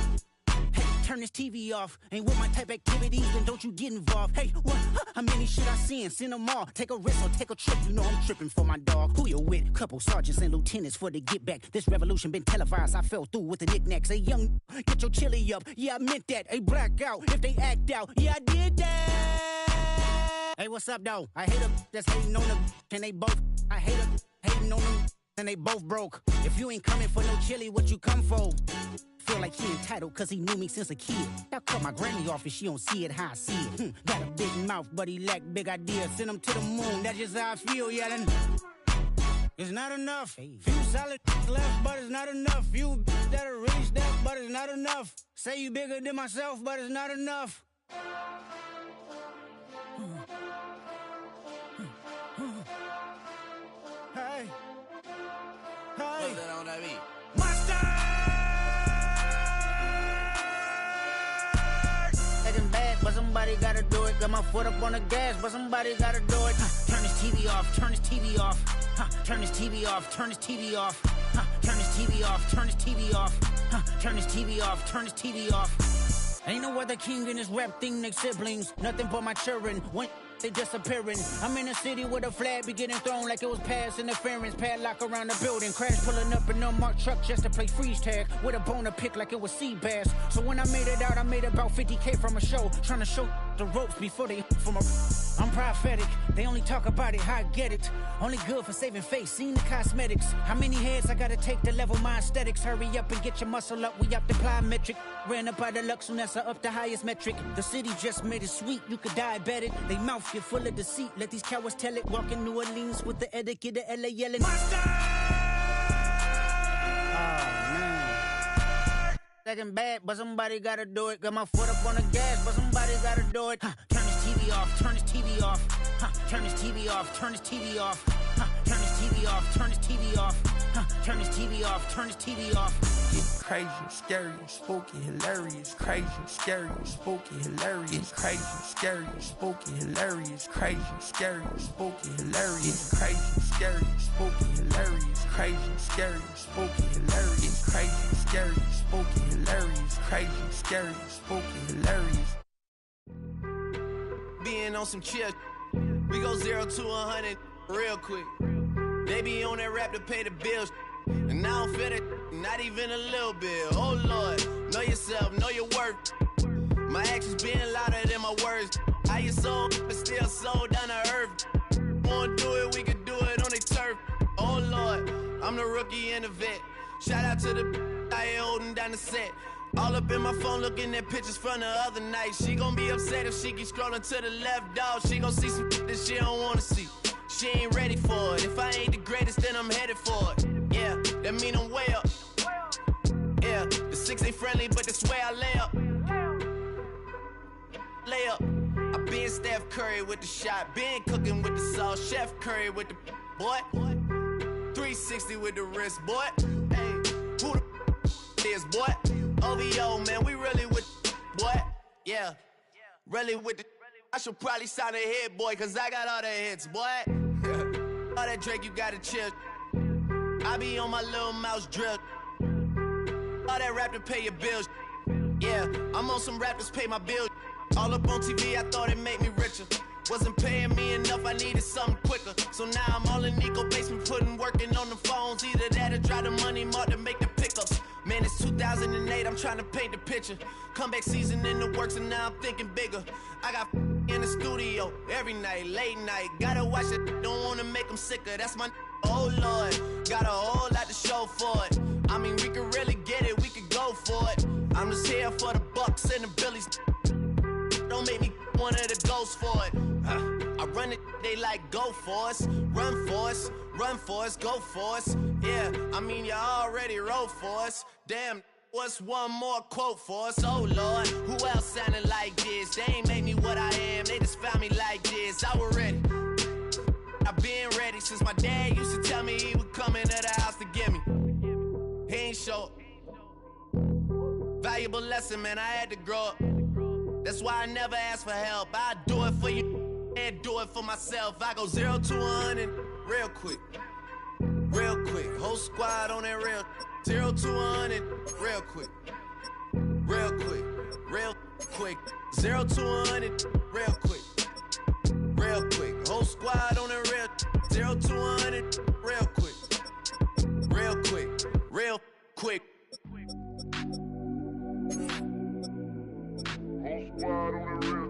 Hey, turn this TV off. Ain't with my type activities, then don't you get involved. Hey, what? How many shit I seen? Send them all. Take a risk or take a trip. You know I'm tripping for my dog. Who you with? Couple sergeants and lieutenants for the get back. This revolution been televised. I fell through with the knickknacks. Hey, young, get your chili up. Yeah, I meant that. Hey, black out if they act out. Yeah, I did that. Hey, what's up, though? I hate them that's hating on them. And they both, I hate them hating on them. And they both broke. If you ain't coming for no chili, what you come for? Feel like he entitled cause he knew me since a kid. I cut my granny off and she don't see it how I see it. Got a big mouth but he lack big ideas. Send him to the moon, that's just how I feel, yelling. It's not enough. Few solid left but it's not enough. Few that'll really step but it's not enough. Say you bigger than myself but it's not enough. Hey. Hey. Monster! Getting bad, but somebody gotta do it. Got my foot up on the gas, but somebody gotta do it. Turn this TV off, turn this TV off. Turn this TV off, turn this TV off. Turn this TV off, turn this TV off. Turn this TV off, turn this TV off. Ain't no other king in this rap thing, they siblings. Nothing but my children. When they disappearing. I'm in a city with a flag be getting thrown like it was pass interference. Padlock around the building. Crash pulling up an unmarked truck just to play freeze tag. With a bone to pick like it was sea bass. So when I made it out, I made about 50K from a show. Trying to show the ropes before they from a... I'm prophetic. They only talk about it, how I get it. Only good for saving face, seen the cosmetics. How many heads I gotta take to level my aesthetics? Hurry up and get your muscle up, we up the plyometric. Ran up out of luck, soon as I up the highest metric. The city just made it sweet, you could diabetic. They mouth get full of deceit, let these cowards tell it. Walk in New Orleans with the etiquette of LA yelling. Monster! Oh, man. Second bad, but somebody gotta do it. Got my foot up on the gas, but somebody gotta do it. Turn this TV off, turn his TV off. Turn his TV off, turn his TV off. Turn his TV off, turn his TV off. Turn his TV off, turn his TV off. Crazy, scary, spooky, hilarious. Crazy, scary, spooky, hilarious. Crazy, scary, spooky, hilarious. Crazy, scary, spooky, hilarious. Crazy, scary, spooky, hilarious. Crazy, scary, spooky, hilarious. Crazy, scary, spooky, hilarious. Crazy, scary, spooky, hilarious. Being on some chill, we go 0 to 100 real quick. They be on that rap to pay the bills, and I don't feel it, not even a little bit. Oh Lord, know yourself, know your worth. My actions being louder than my words. How you sold, but still sold down to earth. Wanna do it, we can do it on the turf. Oh Lord, I'm the rookie and the vet. Shout out to the I ain't holding down the set. All up in my phone looking at pictures from the other night. She gon' be upset if she keep scrolling to the left, dog. She gon' see some that she don't wanna see. She ain't ready for it. If I ain't the greatest, then I'm headed for it. Yeah, that mean I'm way up. Yeah, the 6 ain't friendly, but that's where I lay up. Lay up. I been Steph Curry with the shot. Been cooking with the sauce. Chef Curry with the boy. 360 with the wrist, boy. Hey, who the is, boy? OVO, man, we really with boy. Yeah, really with the. I should probably sign a hit, boy, cause I got all the hits, boy. All that Drake, you gotta chill. I be on my little mouse drip. All that rap to pay your bills. Yeah, I'm on some rappers pay my bills. All up on TV, I thought it made me richer. Wasn't paying me enough, I needed something quicker. So now I'm all in Nico basement, working on the phones. Either that or try the money mark to make the pickups. Man, it's 2008, I'm trying to paint the picture. Comeback season in the works and now I'm thinking bigger. I got in the studio every night, late night. Gotta watch it, don't wanna make them sicker. That's my oh Lord, got a whole lot to show for it. I mean, we could really get it, we could go for it. I'm just here for the Bucks and the Billies. Don't make me one of the ghosts for it. I run it, they like go for us, run for us, run for us, go for us. Yeah, I mean you already wrote for us. Damn, what's one more quote for us? Oh Lord, who else sounded like this? They ain't made me what I am, they just found me like this. I was ready, I've been ready since my dad used to tell me he would come into the house to get me. He ain't show. Valuable lesson, man, I had to grow up. That's why I never ask for help. I do it for you and do it for myself. I go 0 to 100 real quick. Real quick. Whole squad on that real. 0 to 100 real quick. Real quick. Real quick. 0 to 100 real quick. Real quick. Whole squad on that real. 0 to 100 real quick. Real quick. Real quick. Squad on the real.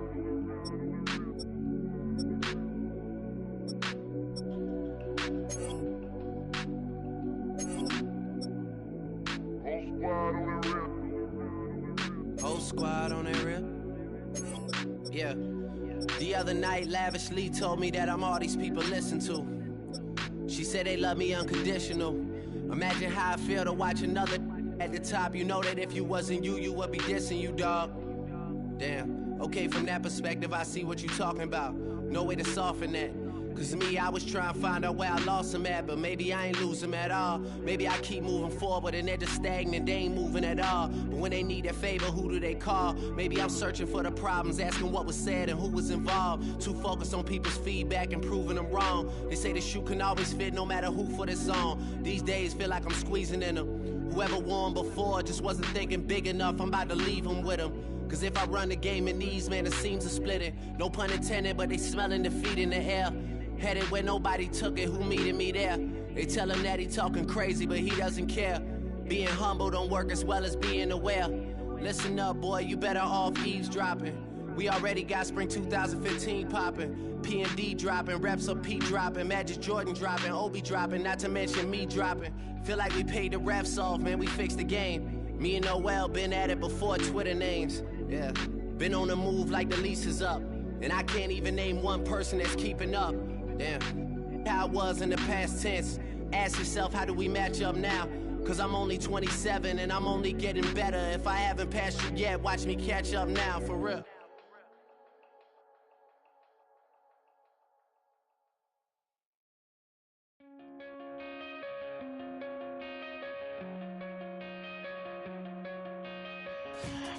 Whole squad on the real. Yeah. The other night, Lavishly told me that I'm all these people listen to. She said they love me unconditional. Imagine how I feel to watch another at the top. You know that if you wasn't you, you would be dissing you, dog. Damn, okay, from that perspective, I see what you talking about. No way to soften that. Cause me, I was trying to find out where I lost him at, but maybe I ain't lose him at all. Maybe I keep moving forward and they're just stagnant, they ain't moving at all. But when they need a favor, who do they call? Maybe I'm searching for the problems, asking what was said and who was involved. Too focused on people's feedback and proving them wrong. They say the shoe can always fit no matter who for the song. These days feel like I'm squeezing in them. Whoever won before just wasn't thinking big enough, I'm about to leave them with them. Cause if I run the game in these, man, the seams are splitting. No pun intended, but they smelling defeat in the air. Headed where nobody took it, who meeted me there? They tell him that he talking crazy, but he doesn't care. Being humble don't work as well as being aware. Listen up, boy, you better off eavesdropping. We already got spring 2015 popping. P&D dropping, reps up P dropping, Magic Jordan dropping, Obi dropping, not to mention me dropping. Feel like we paid the refs off, man, we fixed the game. Me and Noel been at it before Twitter names. Yeah, been on the move like the lease is up. And I can't even name one person that's keeping up. Damn, how I was in the past tense. Ask yourself, how do we match up now? Cause I'm only 27 and I'm only getting better. If I haven't passed you yet, watch me catch up now, for real.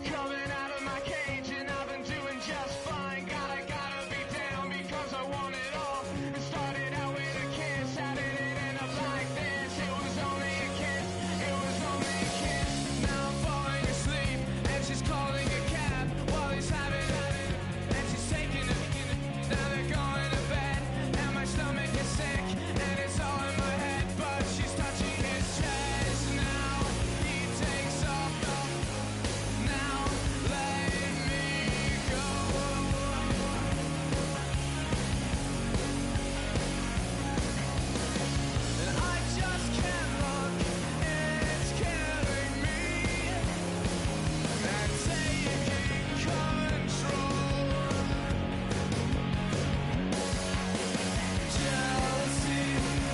Coming out of my cage and I've been doing just fine. Gotta be down because I want it all. It started out with a kiss, how did it end up like this? It was only a kiss, it was only a kiss. Now I'm falling asleep and she's calling a cab while he's having it, and she's taking it. Now they're going to bed and my stomach is sick and it's all in my head, but she's touching his chest. Now he takes off. Now let me go. And I just can't look, it's killing me. And taking control. Jealousy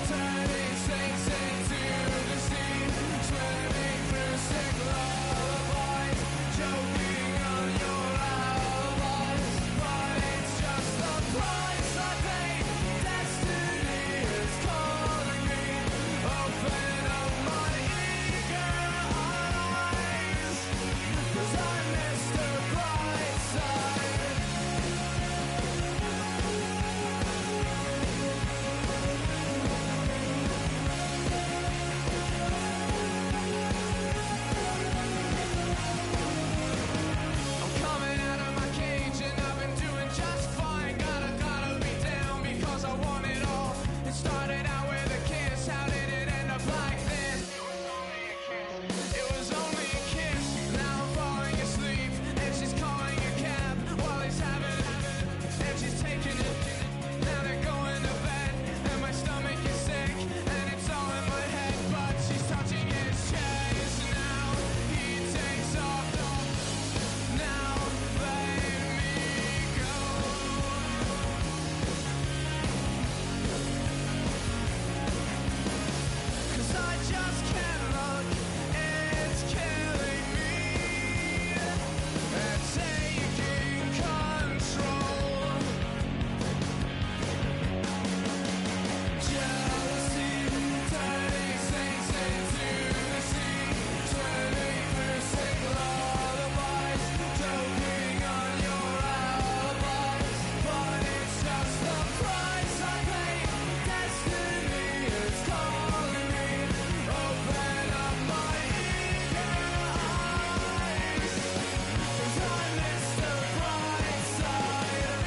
turning things into deceit, swimming through sick lullabies, choking on your alibis. But it's just the price I pay. Destiny is calling me. Open up my eager eyes, 'cause I miss the bright side. I'm coming out of my cage and I've been doing just fine. Gotta be down because I want it all. It started out with a kiss, how did it end up like this? It was only a kiss. Now I'm falling asleep and she's calling a cab while he's having it, and she's taking it. Now they're going to bed and my stomach is sick and it's all in my head, but she's touching his chest. Now he takes off. Now let me go. 'Cause I just can't look, it's killing me. And taking control. Jealousy turning things into deceit, swimming through sick lullabies, choking on your alibis. But it's just the price I pay. Destiny is calling me. Open up my eager eyes, 'cause I miss the bright side.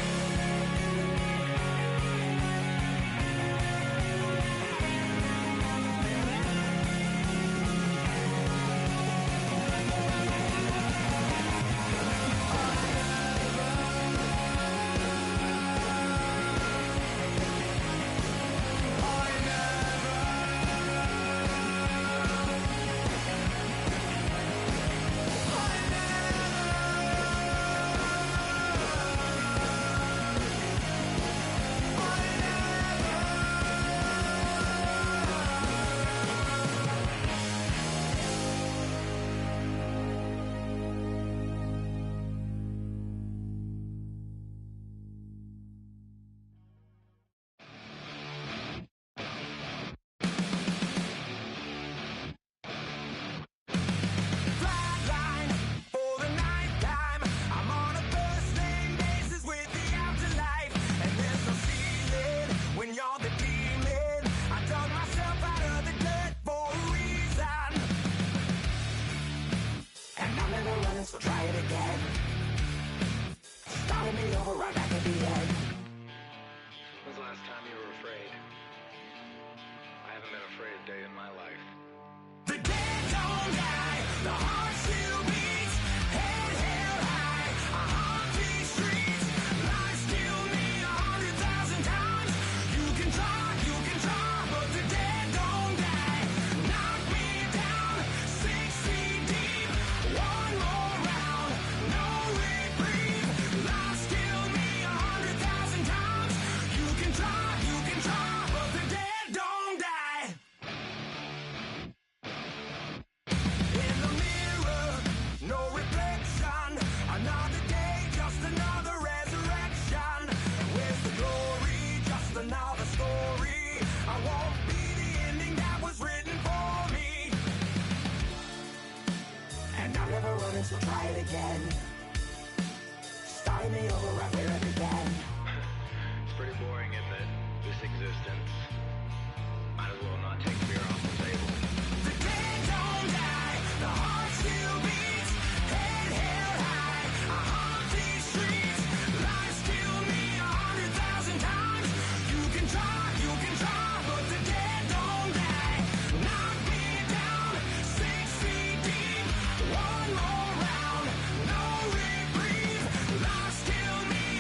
Flatline for the ninth time. I'm on a first name basis with the afterlife, and there's no ceiling when you're the demon. I dug myself out of the dirt for a reason, and I'm never running, so try it again. Starting me over right back at the end. When's the last time you were afraid? I haven't been afraid a day in my life. The dead don't die, the heart still beats, head held high, I haunt these streets. Lies kill me 100,000 times. You can try, but the dead don't die. Knock me down 6 feet deep, one more round, no reprieve. Lies kill me 100,000 times. You can try, but the dead don't die. In the mirror again. Start me over after every again. It's pretty boring, isn't it? This existence. Might as well not take beer off the table. The dead don't die, the heart still beats, head held high, I haunt these streets, lies kill me 100,000 times, you can try, but the dead don't die, knock me down, 6 feet deep, one more round, no reprieve, lies kill me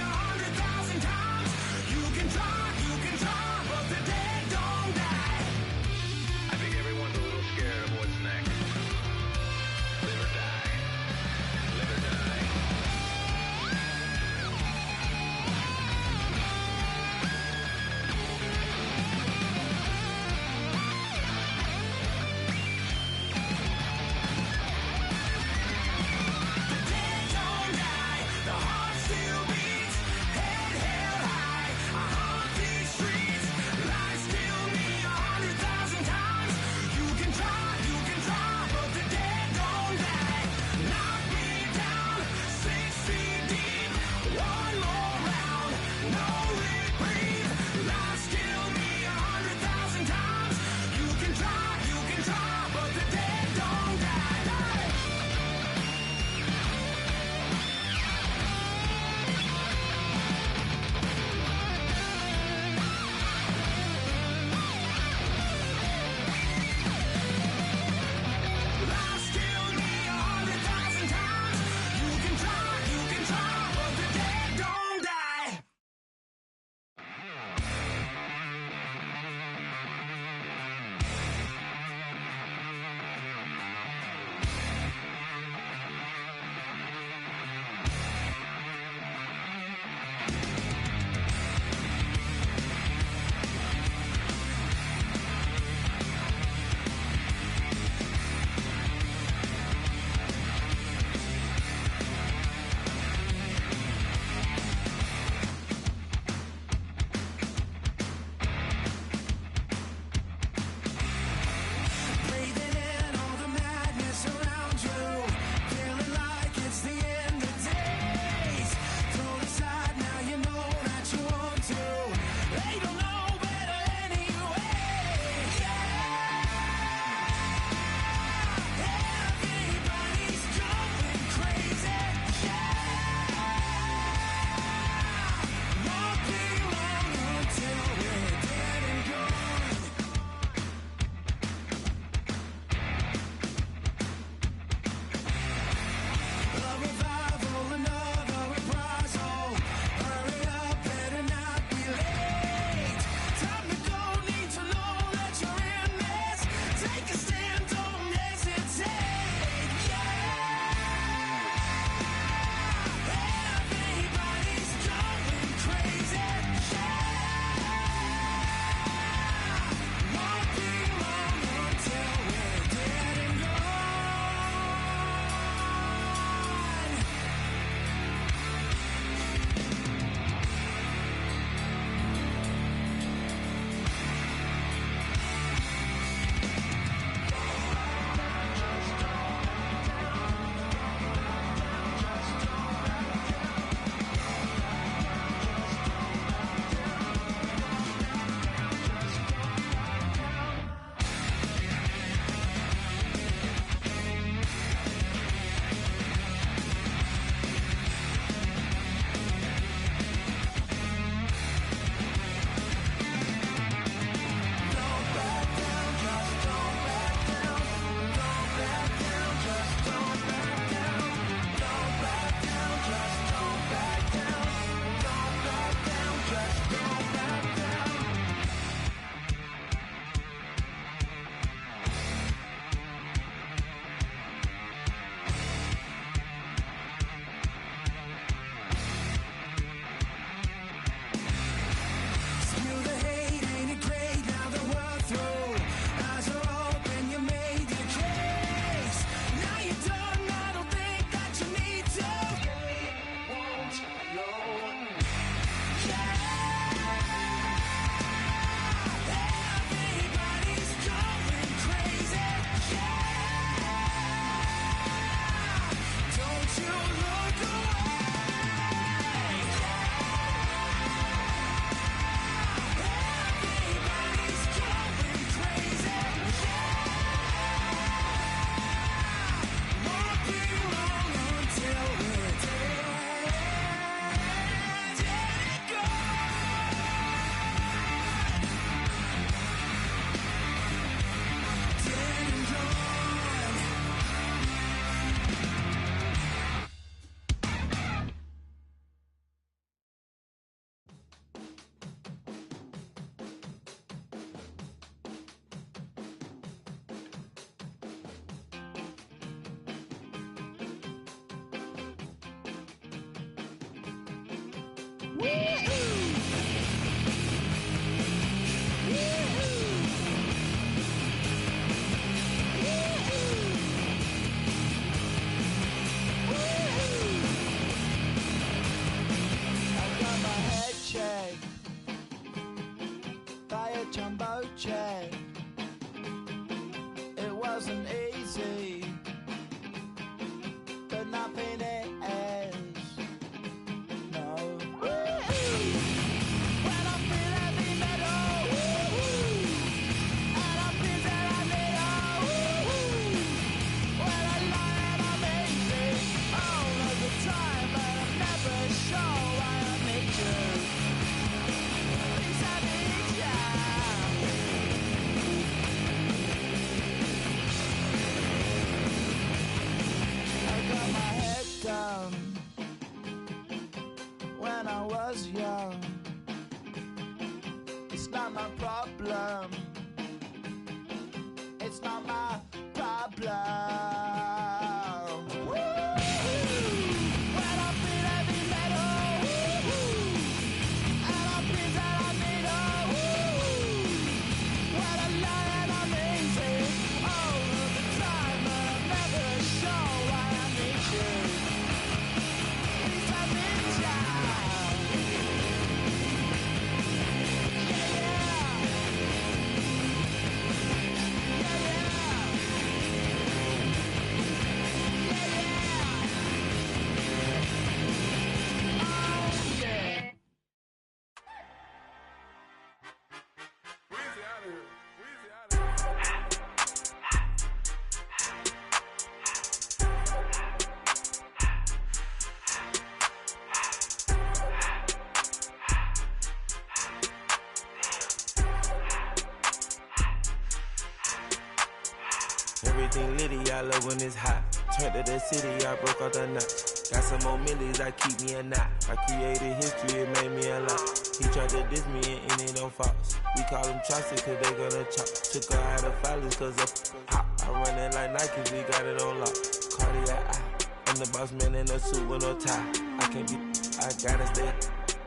Everything litty, I love when it's hot. Turned to the city, I broke out the knot. Got some more millies, I keep me a knot. I created history, it made me a lot. He tried to diss me and it don't false. We call them Chaucer cause they gonna chop. Took her out of filers cause of hot. I run it like Nike, we got it on lock. Cardiac eye, I'm the boss man in a suit with no tie. I can't be, I gotta stay.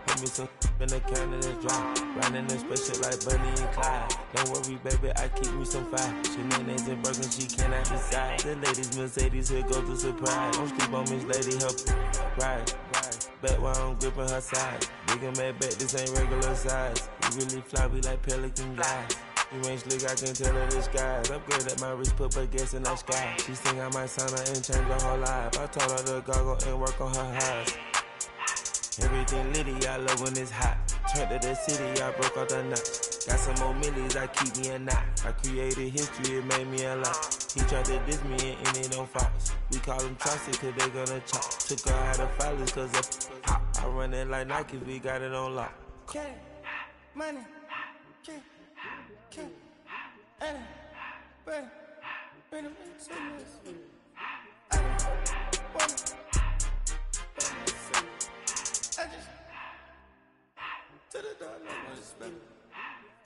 Put me some in the can of this dry. Riding this spaceship like Bunny and Clyde. Don't worry, baby, I keep me some fire. Shenanigans and Birkin, she cannot decide. The ladies, Mercedes, here go to surprise. Don't sleep on Miss Lady, help ride. Back while I'm gripping her side. Big and mad back, this ain't regular size. We really fly, we like pelican guys. You ain't slick, I can tell her the skies. Upgrade at my wrist, put her gas in the sky. She think I might sign her and change her whole life. I told her to goggle and work on her highs. Everything litty, I love when it's hot. Turned to the city, I broke out the knot. Got some more millies, I keep me a knot. I created history, it made me a lot. He tried to diss me and it don't false. We call them Chaucer cause they gonna chop. Took her out of filers cause of hot. I run it like Nike, we got it on lock. Money, money,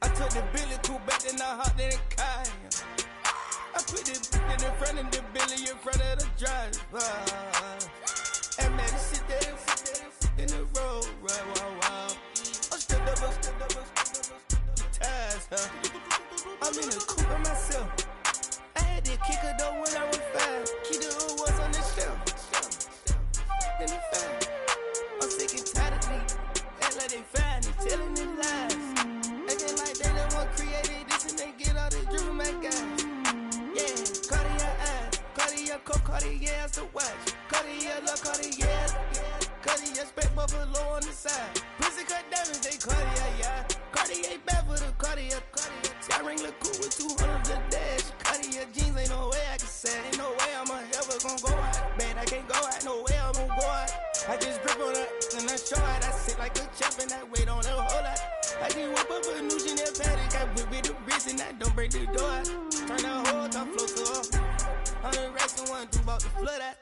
I took the Billy cool back, then I hopped in the car. I put the in front of the Billy in front of the driver. And man, this shit there in the road, right, wow. I'm still up, the tires, huh? I'm in the coupe by myself. I had to kick her though when I was 5. Keep the old ones on the shelf. In the fire. I'm sick and tired of me. Act like they fine and telling them lies. Acting like they the one created this and they get all this drip from my guys. Yeah, Cartier eyes, Cartier coke, Cartier ass to watch. Cartier look, Cartier, Cartier spec buffalo on the side. Pussy cut diamonds, they Cartier, yeah. Cartier bad for the Cartier. I ring the coupe with 200 the dash. Cartier jeans, ain't no way I can say. Ain't no way I'm ever gonna go out. Man, I can't go out, no way I'm gonna go out. I just grip on her and I show out. I sit like a champ and I wait on her whole lot. I just whip up a new Chanel paddock. I whip with the wrist and I don't break the door out. Turn the whole top flow to her. 100 racks and 1 2 about to flood out.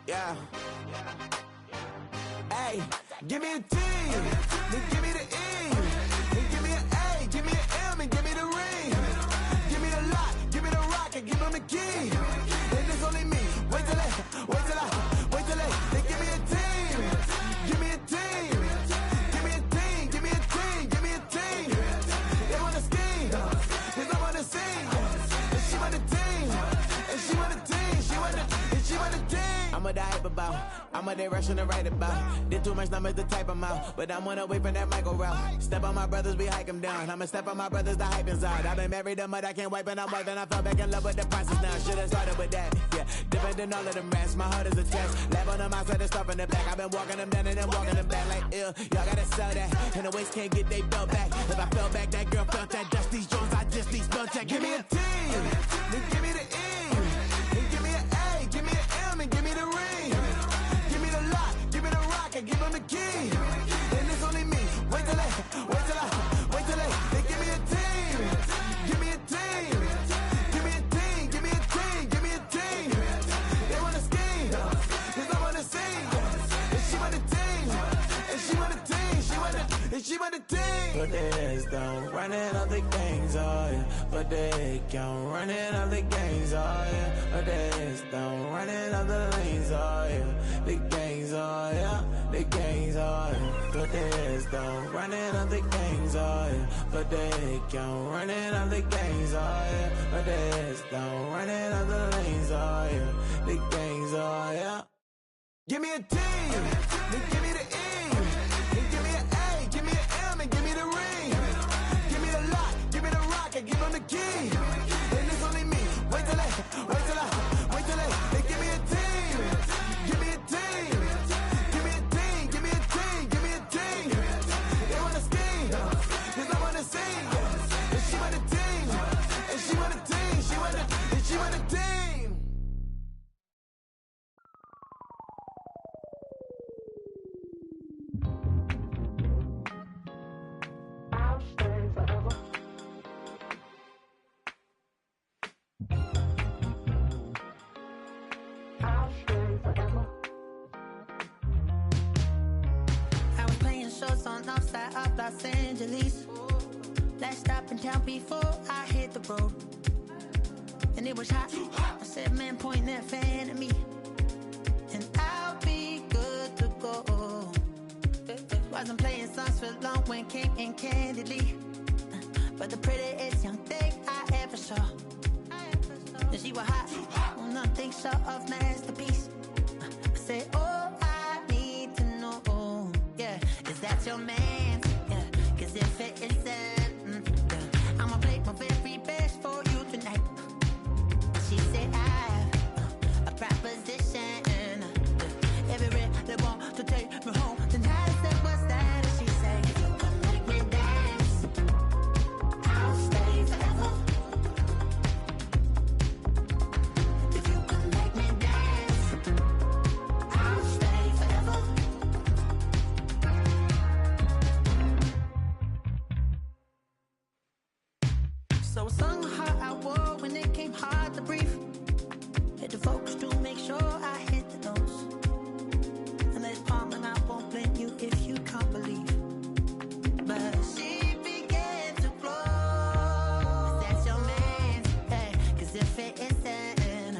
Yeah. Hey, give me a T, then give me the E, then give me an A, give me an M, and give me the ring. Give me the lock, give me the rock, and give them the key. And it's only me. Wait till they, then give me a team. Give me a team. Give me a team, give me a team, give me a team. They wanna scheme, cause I wanna sing. And she want the team, and she want the team, she want the team. I'm a hype about, I'm a direction to write about. Did too much numbers to type them out, but I'm one away from that Michael route. Step on my brothers, we hike them down. I'ma step on my brothers, the hype inside. I've been married to mud, I can't wipe it out more than I fell back in love with the process now. Should've started with that, yeah. Different than all of them rats, my heart is a test. Lab on them outside, the stuff in the back. I've been walking them down and then walking them back like ill. Y'all gotta sell that, and the waist can't get they belt back. If I fell back, that girl felt that. Dust these Jones, I just need spell check. Give me a T, then give me the E, then give me an A, give me an M, and give me the ring. Give them the key, and it's only me. Wait till they, then give me a team. Give me a team, give me a team, games, oh yeah. But they count running up the games, oh yeah. But they don't running up the lanes, oh yeah. The gangs, oh yeah. The gangs, oh yeah. But they don't running up the games, oh yeah. But they count running up the games, oh yeah. But they don't running up the lanes, oh yeah. The gangs, oh yeah. Give me a team, then give me the E, then give me an A, give me an M, and give me the ring. Give me the lock, give me the rock, and give them the key. And it's only me. Wait till they give me a team. Give me a team. Give me a team. Give me a team. Give me a team. They wanna scheme, 'cause I wanna sing. And she want a team. And she want a team. She want a team. I was playing shows on outside of Los Angeles. Last stop in town before I hit the road. And it was hot. I said, man, point that fan at me. And I'll be good to go. Wasn't playing songs for long when came in candidly. But the prettiest young thing I ever saw. And she was hot. Nothing short of masterpiece. I said, oh, I need to know. Yeah, is that your man? Yeah, 'cause if it isn't, yeah, I'ma play my very best for you tonight. She said, I have a proposition. Every they want to take me home tonight. I said, what's that? And she said, if you come make me dance, I'll stay forever. If you come make me dance, I'll stay forever. So I sung how I wore when it came hard to breathe. Hit the focus to make sure I hit the notes. And there's palm and I won't blame you if you can't believe. But she began to glow. That's your man, hey, 'cause if it isn't,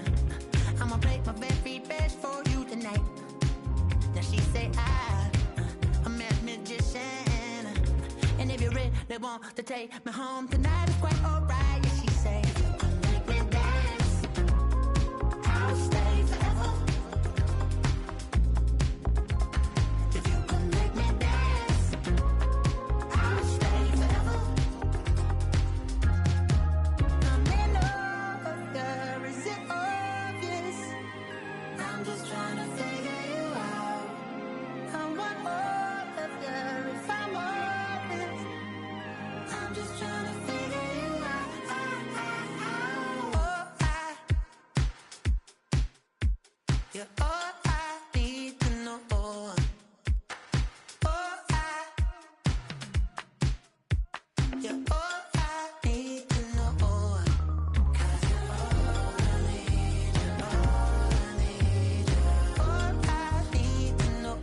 I'ma play my very best for you tonight. Now she say I'm a magician. And if you're ready, they want to take me home tonight. It's quite alright. Yeah, she say, if you can make me dance, I'll stay forever. If you can make me dance, I'll stay forever. I'm in love, girl, is it obvious? I'm just trying to figure you out. I want all of you if I'm honest. I'm just trying to figure you out. You're all I need to know. You're all I need to know. 'Cause you're all I need, you're all I need, you're all I need to know.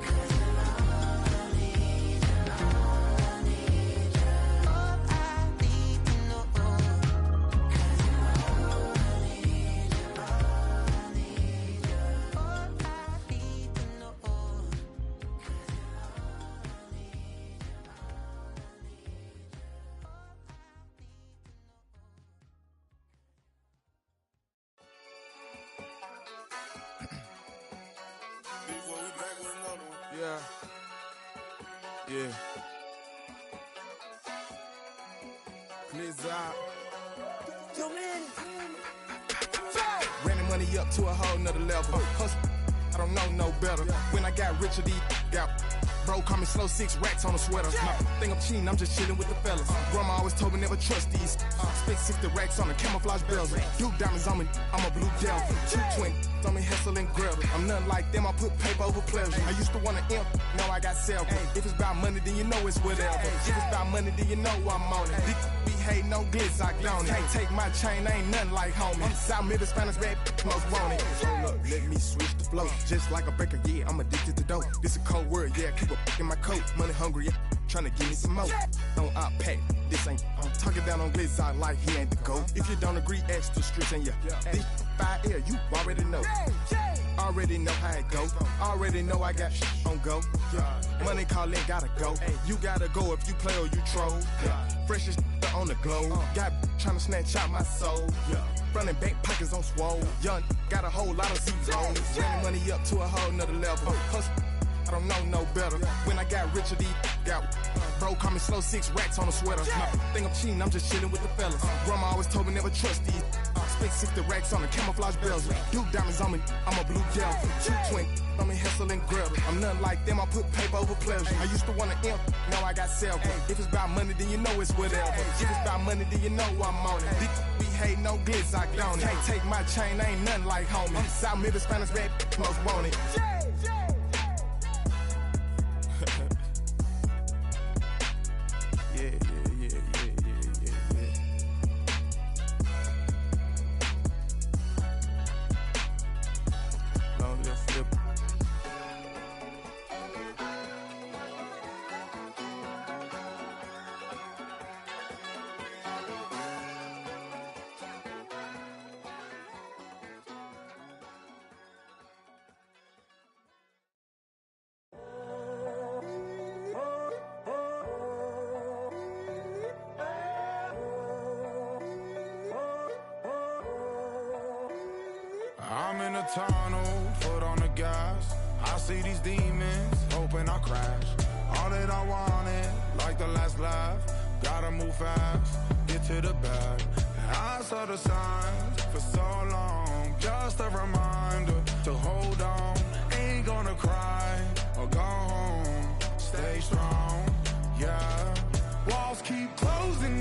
'Cause you're all I need, you're all I need, you're all I need to know. 'Cause you're all I need, you're all I need, you're all I need to know. 'Cause you're all I need, you're all I need, you're all I need. Yeah. Yeah. Blizzard. Running money up to a whole nother level. Hustle, I don't know no better. When I got richer, these got bro, call me slow, 6 racks on a sweater. My think I'm cheating, I'm just chilling with the fellas. Grandma always told me never trust these. Spent 60 racks on the camouflage bells. Duke diamonds on me, I'm a blue devil. 220 on me, Hessel and Gretel. I'm nothing like them, I put paper over pleasure. I used to want to imp, now I got self. If it's about money, then you know it's whatever. If it's about money, then you know I'm on it. Big be hating no glitz, I don't. Can't take my chain, ain't nothing like homie. South Middle Spanish red most want it. Hold up, let me switch the flow. Just like a baker, yeah, I'm addicted to dope. This a cold word, yeah, keep a in my coat. Money hungry, yeah, tryna give me some more. Don't I pack, this ain't. I'm talking down on glitz, I like he ain't the goat. If you don't agree, ask the streets and this 5 air, you already know. Already know how it go. Already know I got on go. Money calling, gotta go. You gotta go if you play or you troll. Freshest on the glow. Got tryna snatch out my soul. Running back pockets on swole. Young, got a whole lot of zeros. Running money up to a whole nother level. Hustle, I don't know no better. When I got richer, these got bro call me slow 6 racks on a sweater. Think I'm cheating, I'm just chilling with the fellas. Grandma always told me never trust these. Split 60 racks on the camouflage bells. Duke diamonds on me, I'm a blue devil. Two twin, I'm in Hessel and Greta. I'm nothing like them, I put paper over pleasure. I used to want to imp, now I got several. If it's about money, then you know it's whatever. If it's about money, then you know I'm on it. We hate no glitz, I don't. Can't take my chain, ain't nothing like homie. South Middle Spanish red most want it. I'm in a tunnel, foot on the gas. I see these demons, hoping I crash. All that I wanted, like the last laugh. Gotta move fast, get to the bag. I saw the signs for so long, just a reminder to hold on.